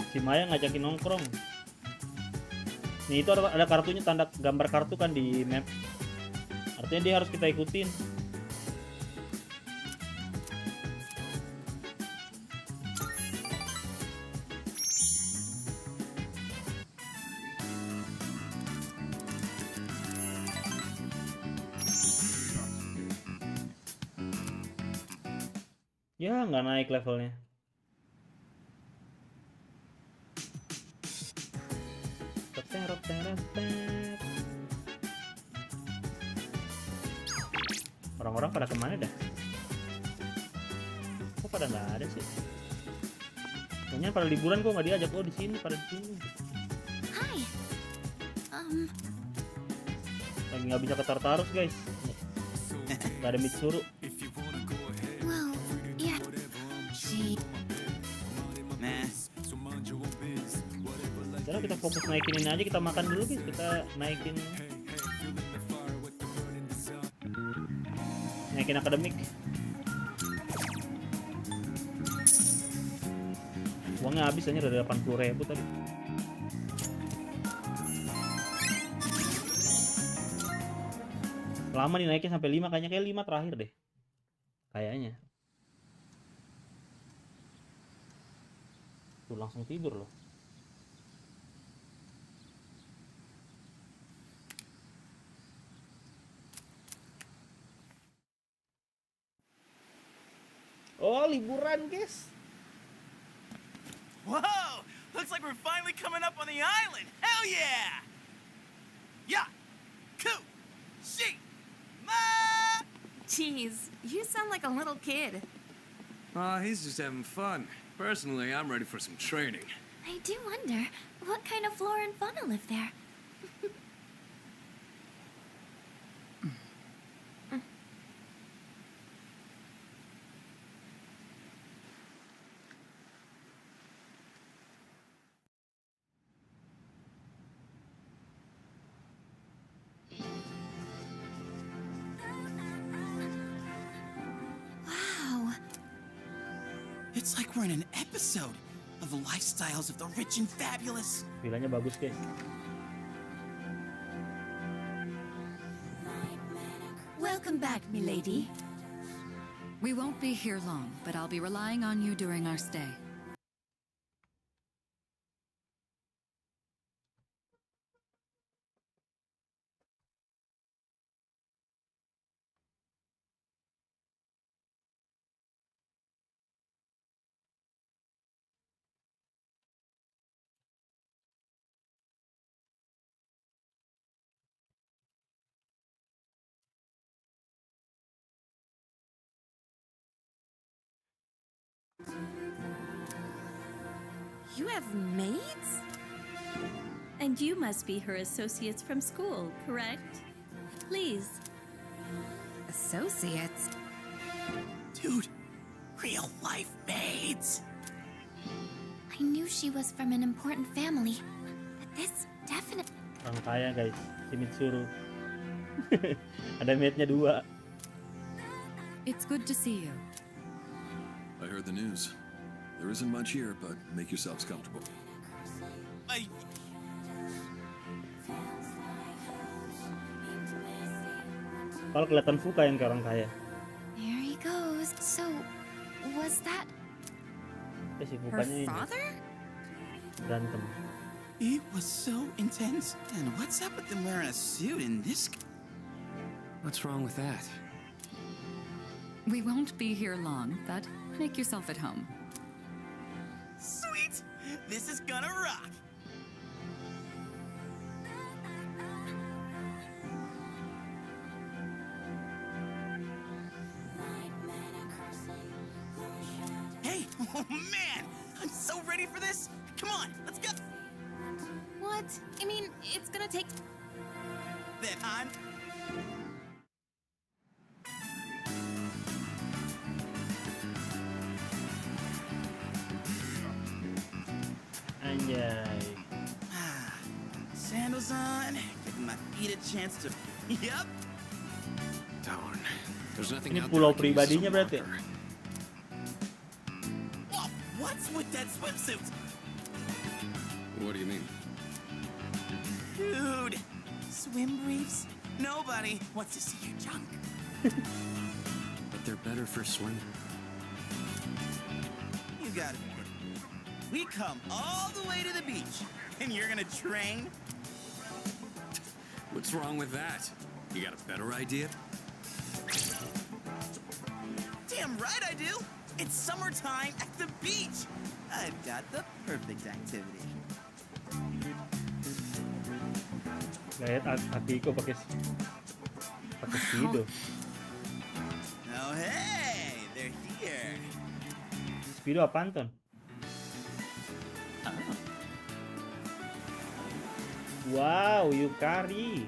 Si Maya ngajakin nongkrong. Nih itu ada kartunya, tanda gambar kartu kan di map. Artinya dia harus kita ikutin. Ya nggak naik levelnya. Orang-orang pada kemana dah? Kok pada nggak ada sih? Kayaknya pada liburan kok nggak diajak. Oh di sini, pada di sini. Hai. Lagi nggak bisa ke Tartarus guys. Gak ada Mitsuru. Well, yeah. Nah. Jadi kita fokus naikin ini aja, kita makan dulu guys. Kita naikin akademik. Uangnya habis aja, udah 80.000 tadi. Lama dinaikin sampai 5, kayaknya kayak 5 terakhir deh. Kayaknya. Tuh langsung tidur loh. Oh, liburan, guys. Whoa! Looks like we're finally coming up on the island. Hell yeah! Yeah! Cool! She! Ma! Jeez, you sound like a little kid. He's just having fun. Personally, I'm ready for some training. I do wonder, what kind of flora and fauna live there? It's like we're in an episode of the lifestyles of the rich and fabulous. Villanya bagus, guys. Welcome back, milady. We won't be here long, but I'll be relying on you during our stay. You have maids? And you must be her associates from school, correct? Please. Associates? Dude, real life maids. I knew she was from an important family, but this definitely... Orang kaya, guys. Si Mitsuru. Ada maidnya 2. It's good to see you. I heard the news. There isn't much here, but make yourselves comfortable. Kalau kelihatan Fuka yang ke orang kaya. There he goes. So, was that Si her Fukanya ini father? berantem. It was so intense. And what's up with them wearing a suit in this? What's wrong with that? We won't be here long, but Make yourself at home. Sweet! This is gonna rock! Hey! Oh man! I'm so ready for this! Come on, let's go! What? I mean, it's gonna take. Then I'm. Anjay. Sandals on, giving my feet a chance to. Yup! Darn. There's nothing Ini out pulau there I can use as a pribadinya berarti. marker. Whoa, what's with that swimsuit? What do you mean? Dude! Swim briefs? Nobody wants to see your junk. But they're better for swimming. You gotta be kidding me. We come all the way to the beach, and you're gonna train? What's wrong with that? You got a better idea? Damn right I do! It's summertime at the beach! I've got the perfect activity. Lihat Akiko pakai speedo. Oh hey, they're here. Speedo apaan, Ton? Wow, Yukari.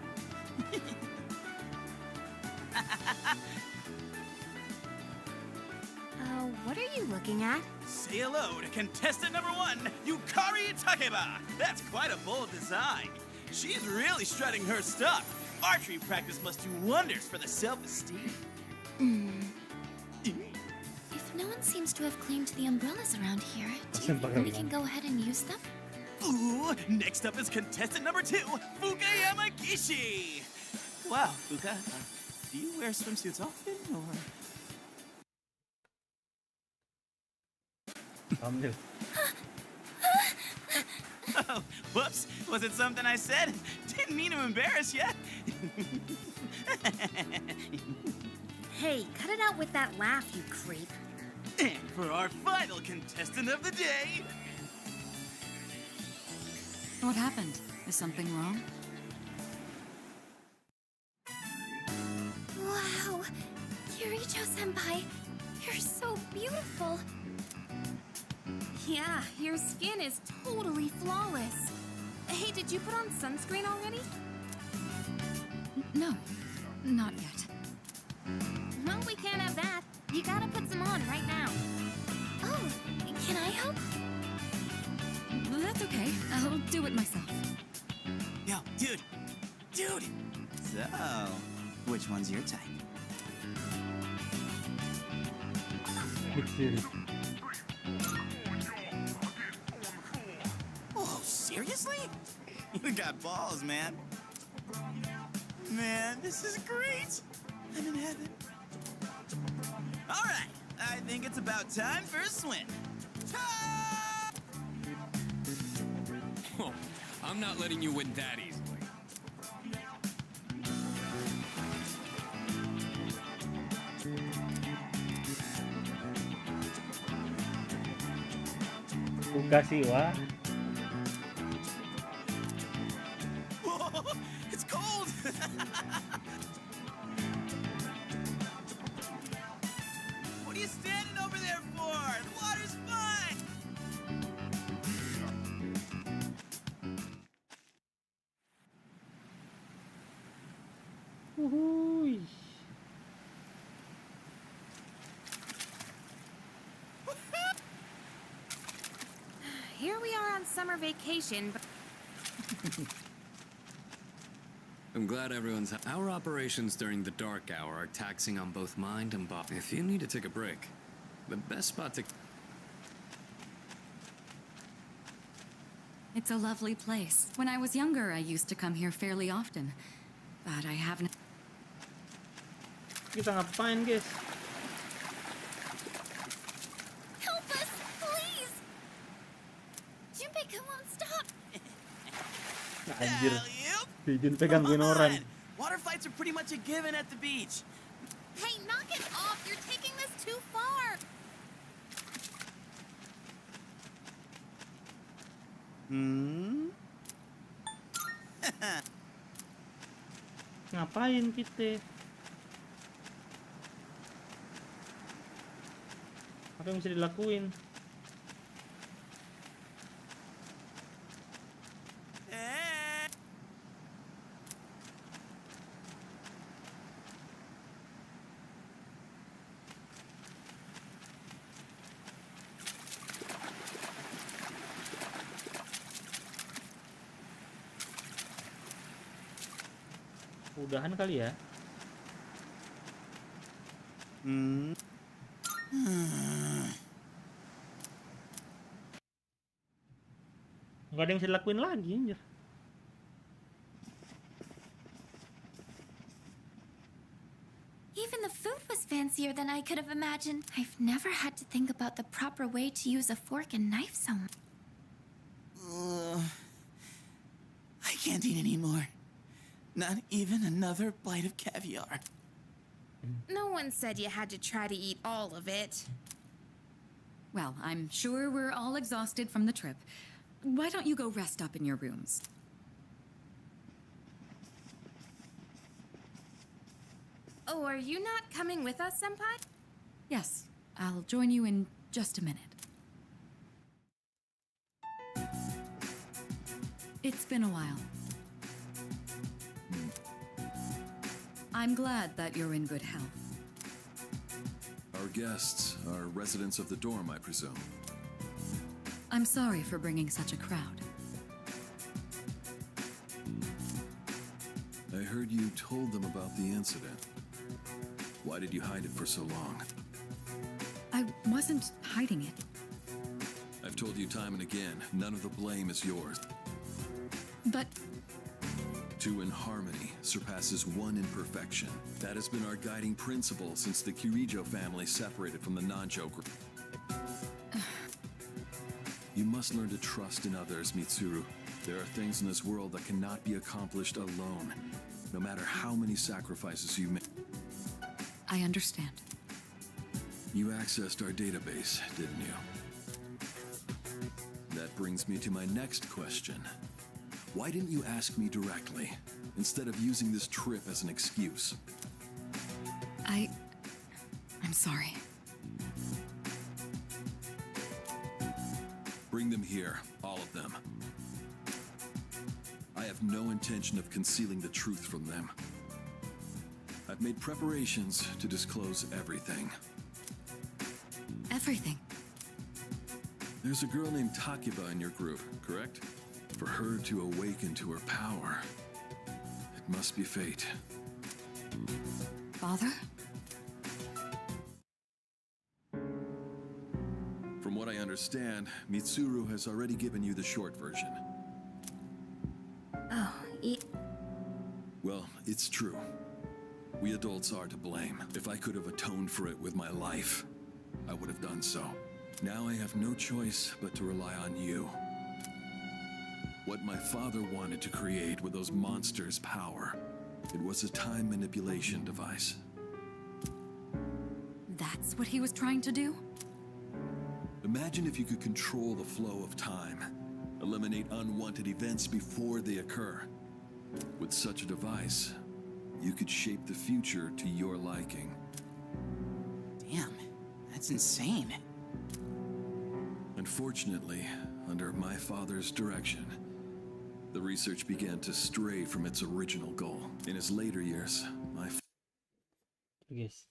What are you looking at? Say hello to contestant number 1, Yukari Takeba. That's quite a bold design. She's really strutting her stuff. Archery practice must do wonders for the self-esteem. If no one seems to have claimed the umbrellas around here, do you think we can go ahead and use them? Ooh, next up is contestant number 2, Fuka Yamagishi. Wow, Fuka, do you wear swimsuits often, or...? Ambil. Oh, whoops. Was it something I said? Didn't mean to embarrass you. Hey, cut it out with that laugh, you creep. And for our final contestant of the day... What happened? Is something wrong? Wow! Kiricho-senpai, you're so beautiful! Yeah, your skin is totally flawless. Hey, did you put on sunscreen already? No, not yet. Well, we can't have that. You gotta put some on right now. Oh, can I help? That's okay. I'll do it myself. Yo, dude! Dude! So, which one's your type? Mitsuru. Oh, seriously? You got balls, man. Man, this is great. I'm in heaven. All right, I think it's about time for a swim. Oh, I'm not letting you win that easily. Fukasiwa. Whoa, it's cold. What are you standing over there for? The water's fine. Uhuy. Here we are on summer vacation, but I'm glad everyone's... Our operations during the dark hour are taxing on both mind and body. If you need to take a break, the best spot to... It's a lovely place. When I was younger, I used to come here fairly often. But I haven't... Kita ngapain, guys? Help us, please! Junpei won't stop! Nah, anjir. Alley-oop. Si Jun gangguin orang. Water fights are pretty much a given at the beach. hey, knock it off! You're taking this too far! Ngapain kita? Apa yang bisa dilakuin? Udahan kali ya. Nggak ada yang bisa dilakuin lagi anjir. Even the food was fancier than I could have imagined. I've never had to think about the proper way to use a fork and knife so much. I can't eat anymore. Not even another bite of caviar. No one said you had to try to eat all of it. Well, I'm sure we're all exhausted from the trip. Why don't you go rest up in your rooms? Oh, are you not coming with us, Senpai? Yes, I'll join you in just a minute. It's been a while. I'm glad that you're in good health. Our guests are residents of the dorm, I presume. I'm sorry for bringing such a crowd. I heard you told them about the incident. Why did you hide it for so long? I wasn't hiding it. I've told you time and again, none of the blame is yours. But Two in harmony surpasses one in perfection. That has been our guiding principle since the Kirijo family separated from the Nanjo group. You must learn to trust in others, Mitsuru. There are things in this world that cannot be accomplished alone, no matter how many sacrifices you make. I understand. You accessed our database, didn't you? That brings me to my next question. Why didn't you ask me directly, instead of using this trip as an excuse? I'm sorry. Bring them here, all of them. I have no intention of concealing the truth from them. I've made preparations to disclose everything. Everything? There's a girl named Takiba in your group, correct? For her to awaken to her power, it must be fate. Father? From what I understand, Mitsuru has already given you the short version. Oh, Well, it's true. We adults are to blame. If I could have atoned for it with my life, I would have done so. Now I have no choice but to rely on you. What my father wanted to create with those monsters' power, it was a time manipulation device. That's what he was trying to do? Imagine if you could control the flow of time, eliminate unwanted events before they occur. With such a device, you could shape the future to your liking. Damn, that's insane. Unfortunately, under my father's direction, the research began to stray from its original goal. In his later years, my Guys.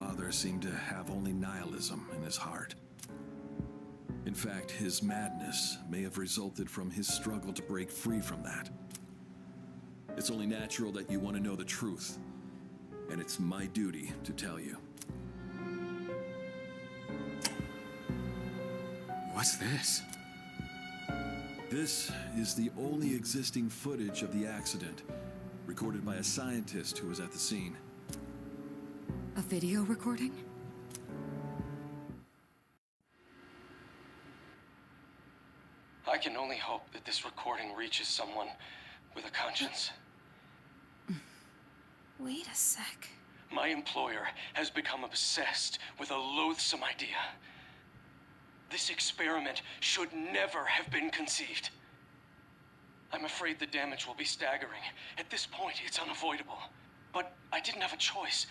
father seemed to have only nihilism in his heart. In fact, his madness may have resulted from his struggle to break free from that. It's only natural that you want to know the truth, and it's my duty to tell you. What's this? This is the only existing footage of the accident, recorded by a scientist who was at the scene. A video recording? I can only hope that this recording reaches someone with a conscience. Wait a sec. My employer has become obsessed with a loathsome idea. This experiment should never have been conceived. I'm afraid the damage will be staggering. At this point, it's unavoidable. But I didn't have a choice.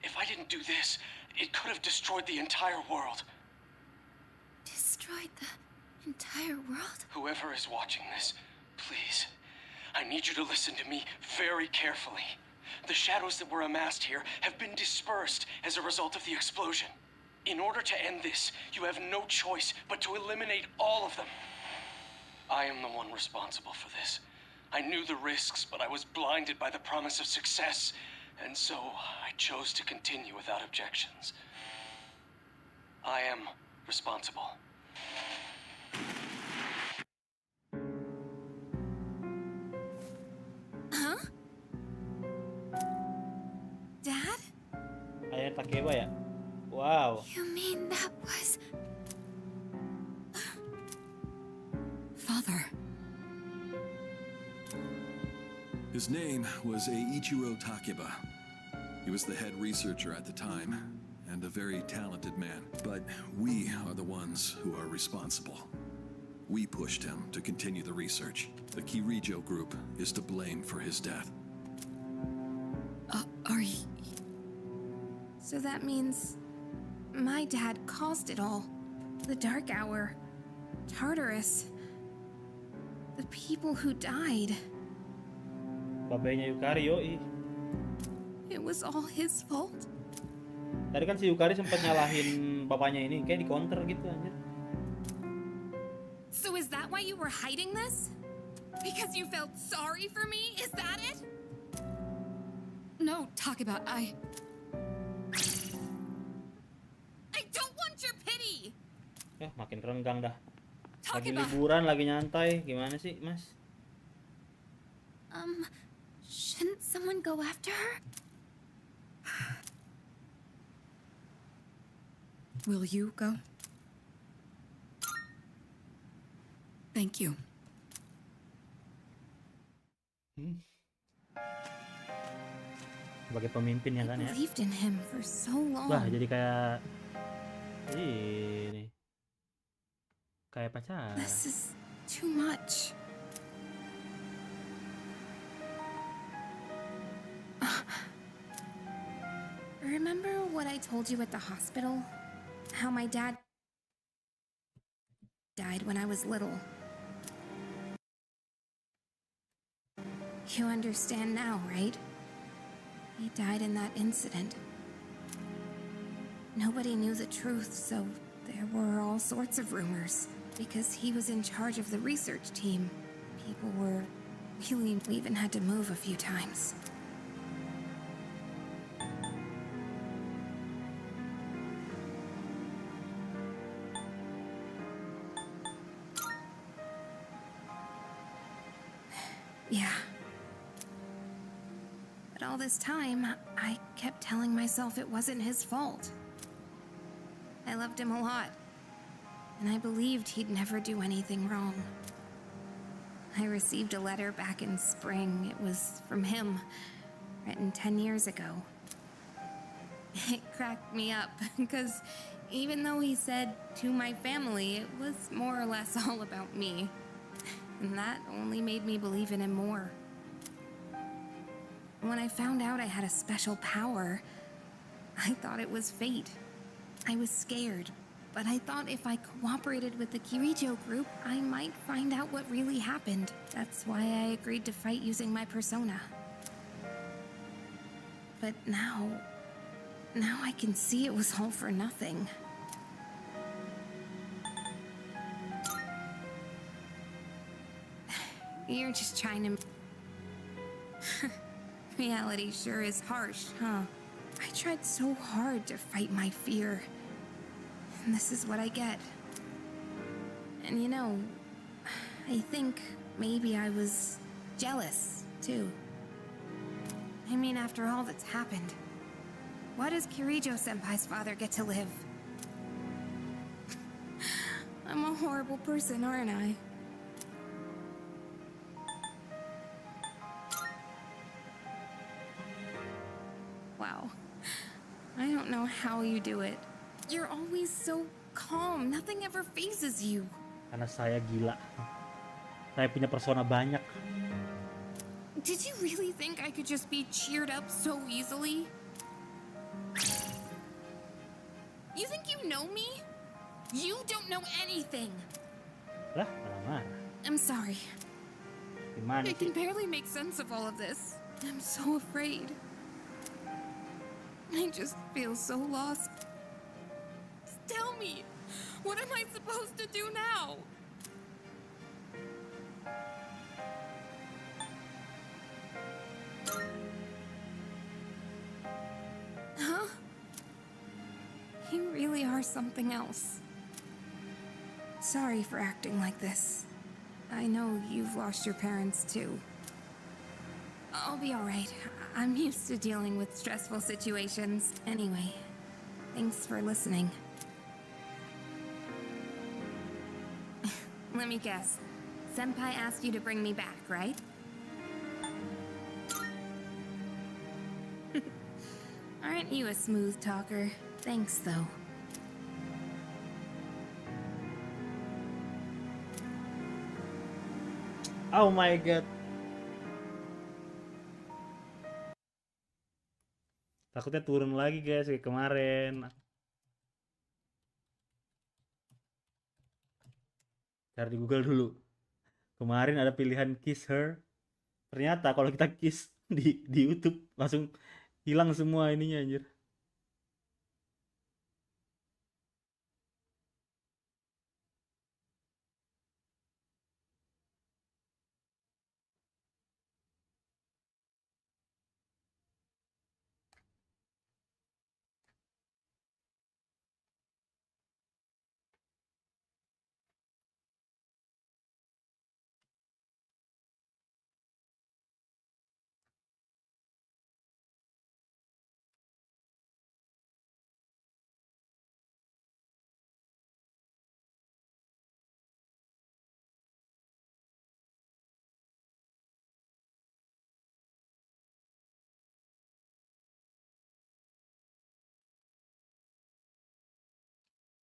If I didn't do this, it could have destroyed the entire world. Destroyed the entire world? Whoever is watching this, please, I need you to listen to me very carefully. The shadows that were amassed here have been dispersed as a result of the explosion. In order to end this, you have no choice but to eliminate all of them. I am the one responsible for this. I knew the risks, but I was blinded by the promise of success, and so I chose to continue without objections. I am responsible. Huh? Dad? Ayah Takeba ya? Wow. You mean that was... Father. His name was Eiichiro Takeba. He was the head researcher at the time, and a very talented man. But we are the ones who are responsible. We pushed him to continue the research. The Kirijo group is to blame for his death. Are you... So that means... my dad caused it all. The Dark Hour. Tartarus. The people who died. Babenya Yukari, yoi. It was all his fault. Tadi kan si Yukari sempat nyalahin bapaknya ini, kayak di counter gitu anjir. So is that why you were hiding this? Because you felt sorry for me? Is that it? No, Takeba, I don't want your pity! Makin renggang dah. Lagi Takeba. liburan, lagi nyantai. Gimana sih, Mas? Shouldn't someone go after her? Will you go? Thank you. Sebagai pemimpin ya kan ya. Believed in him for so long. Wah, jadi kayak ini. Kayak pacar. This is too much. Remember what I told you at the hospital? How my dad died when I was little. You understand now, right? He died in that incident. Nobody knew the truth, so there were all sorts of rumors. Because he was in charge of the research team, people were really... We even had to move a few times. Yeah. But all this time, I kept telling myself it wasn't his fault. I loved him a lot, and I believed he'd never do anything wrong. I received a letter back in spring. It was from him, written 10 years ago. It cracked me up, because even though he said to my family, it was more or less all about me. And that only made me believe in him more. When I found out I had a special power, I thought it was fate. I was scared, but I thought if I cooperated with the Kirijo group, I might find out what really happened. That's why I agreed to fight using my persona. But now I can see it was all for nothing. You're just trying to... Reality sure is harsh, huh? I tried so hard to fight my fear. And this is what I get. And you know, I think maybe I was jealous, too. I mean, after all that's happened, why does Kirijo-senpai's father get to live? I'm a horrible person, aren't I? don't know how you do it. You're always so calm. Nothing ever phases you. Karena saya gila. Saya punya persona banyak. Did you really think I could just be cheered up so easily? You think you know me? You don't know anything. Lah, malah marah. I'm sorry. Gimana I sih? can barely make sense of all of this. I'm so afraid. I just feel so lost. Just tell me, what am I supposed to do now? Huh? You really are something else. Sorry for acting like this. I know you've lost your parents too. I'll be alright. I'm used to dealing with stressful situations. Anyway, thanks for listening. Let me guess. Senpai asked you to bring me back, right? Aren't you a smooth talker? Thanks, though. Oh my god. Takutnya turun lagi guys kayak kemarin. Cari di Google dulu. Kemarin ada pilihan kiss her. Ternyata kalau kita kiss di YouTube langsung hilang semua ininya anjir.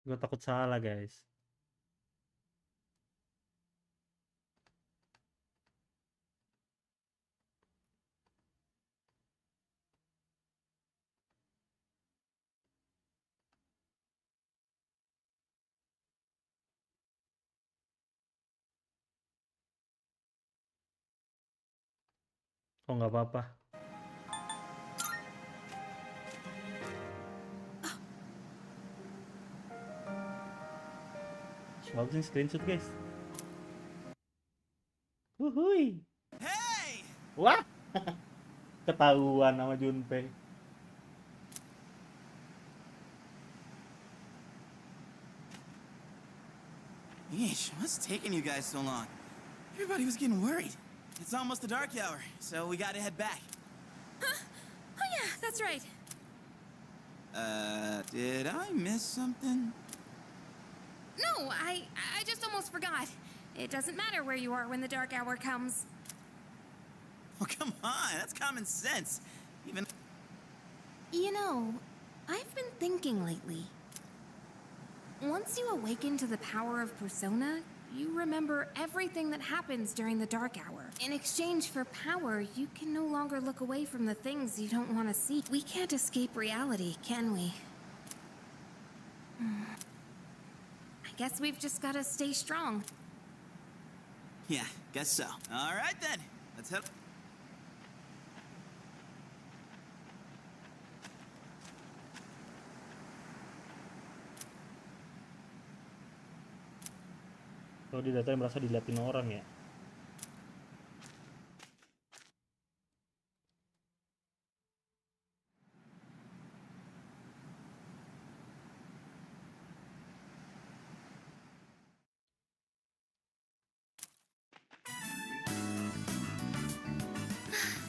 Gue takut salah guys. Oh nggak apa-apa. Bagus nih screenshot guys. Wuhui. Hey! Wah. Ketahuan sama Junpei. Yeesh, what's taking you guys so long? Everybody was getting worried. It's almost the dark hour, so we gotta head back. Huh? Oh yeah, that's right. Did I miss something? No, I just almost forgot. It doesn't matter where you are when the dark hour comes. Oh, come on, that's common sense. Even... You know, I've been thinking lately. Once you awaken to the power of Persona, you remember everything that happens during the dark hour. In exchange for power, you can no longer look away from the things you don't want to see. We can't escape reality, can we? I guess we've just gotta stay strong. Yeah, guess so. All right then, let's head... Kalau di data yang merasa diliatin orang ya.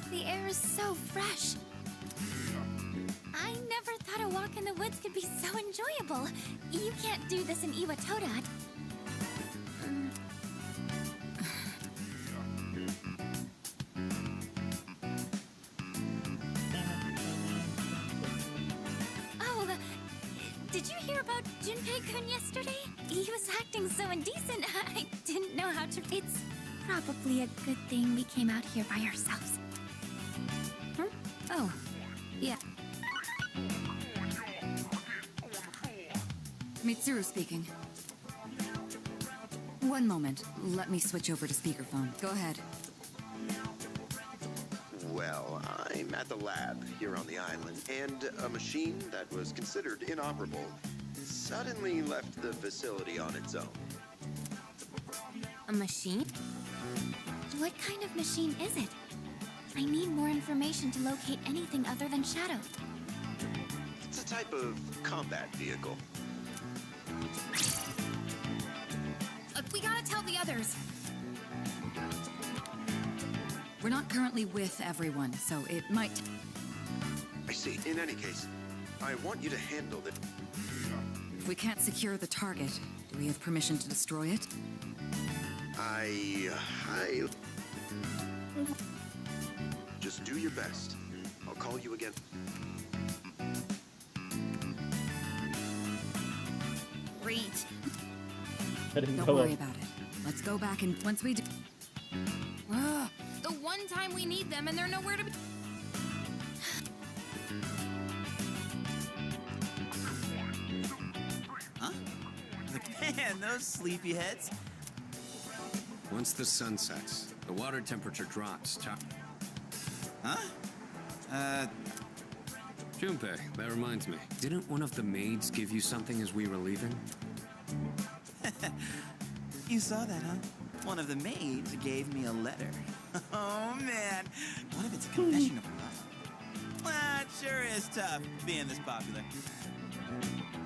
The air is so fresh. I never thought a walk in the woods could be so enjoyable. You can't do this in Iwatoda. Oh, Junpei-kun yesterday? He was acting so indecent. I didn't know how to. It's probably a good thing we came out here by ourselves. Huh? Oh, yeah. Mitsuru speaking. One moment. Let me switch over to speakerphone. Go ahead. Well, I'm at the lab here on the island, and a machine that was considered inoperable suddenly left the facility on its own. A machine? What kind of machine is it? I need more information to locate anything other than Shadow. It's a type of combat vehicle. We gotta tell the others. We're not currently with everyone, so it might... I see. In any case, I want you to handle the... If we can't secure the target, do we have permission to destroy it? I... Just do your best. I'll call you again. Great. Don't worry about it. Let's go back and once we do... The one time we need them and they're nowhere to be. Huh? Man, those sleepyheads. Once the sun sets, the water temperature drops. Huh? Junpei, that reminds me. Didn't one of the maids give you something as we were leaving? You saw that, huh? One of the maids gave me a letter. Oh, man. What if it's a confession of love? Well, it sure is tough being this popular.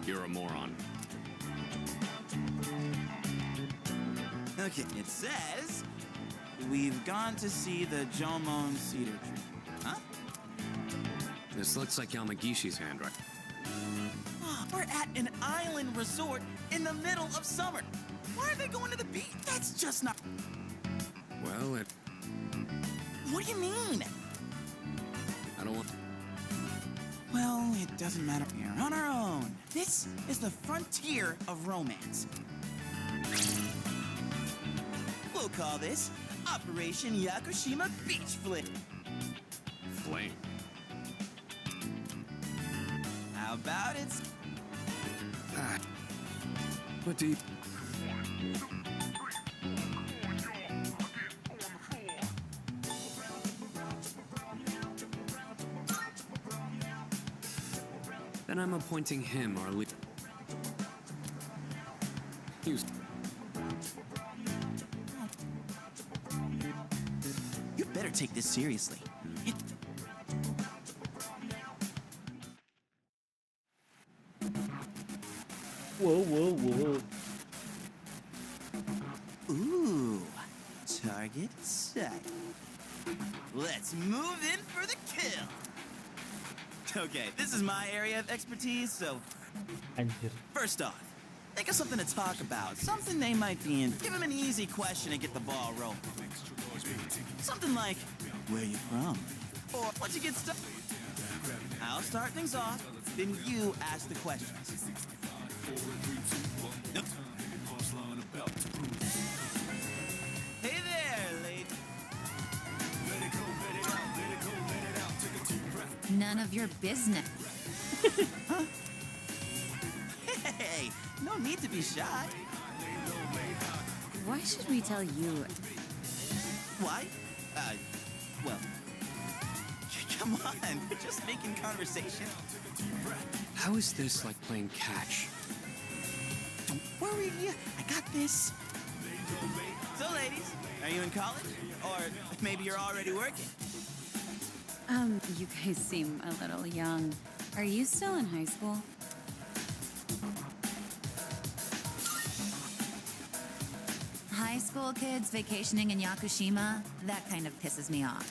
You're a moron. Okay, it says, we've gone to see the Jomon cedar tree. Huh? This looks like Yamagishi's handwriting. We're at an island resort in the middle of summer. Why are they going to the beach? That's just not... Well, What do you mean? I don't want... Well, it doesn't matter. We're on our own. This is the frontier of romance. We'll call this Operation Yakushima Beach Flip. Flame. How about it? What do you... Then I'm appointing him our leader. You better take this seriously. Whoa. Ooh, target sight. Let's move in for the kill. Okay, this is my area of expertise, so Anjir. first off, think of something to talk about, something they might be in. Give them an easy question and get the ball rolling. Something like, where you from? Or what'd you get stuck? I'll start things off, then you ask the questions. Nope. Hey there, lady. None of your business. Huh? Hey, no need to be shy. Why should we tell you? Why? Well, come on, we're just making conversation. How is this like playing catch? Don't worry, I got this. So, ladies, are you in college? Or maybe you're already working? You guys seem a little young. Are you still in high school? High school kids vacationing in Yakushima? That kind of pisses me off.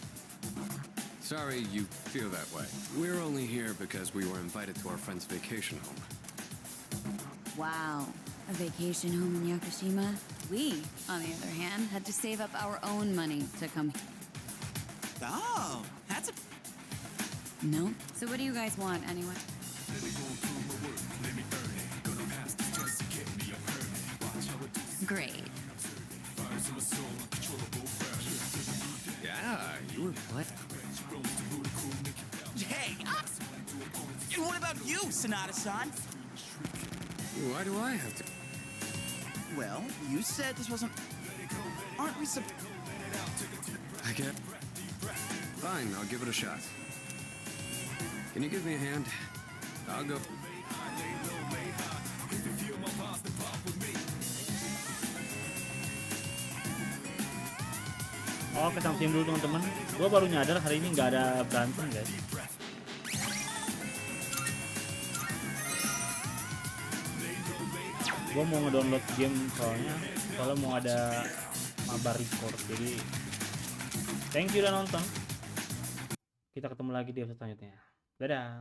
Sorry you feel that way. We're only here because we were invited to our friend's vacation home. Wow. A vacation home in Yakushima? We, on the other hand, had to save up our own money to come. Oh, that's a... No? So what do you guys want, anyway? Great. Yeah, you were what? Hey! And what about you, Sonata-san? Why do I have to? Well, you said this wasn't... Aren't we I get. Fine, I'll give it a shot. Can you give me a hand? I'll go. Oke, sampai sini dulu teman-teman. Gue baru nyadar hari ini nggak ada berantem guys. Gue mau ngedownload game soalnya mau ada mabar record. Jadi thank you udah nonton. Kita ketemu lagi di episode selanjutnya. Dadah.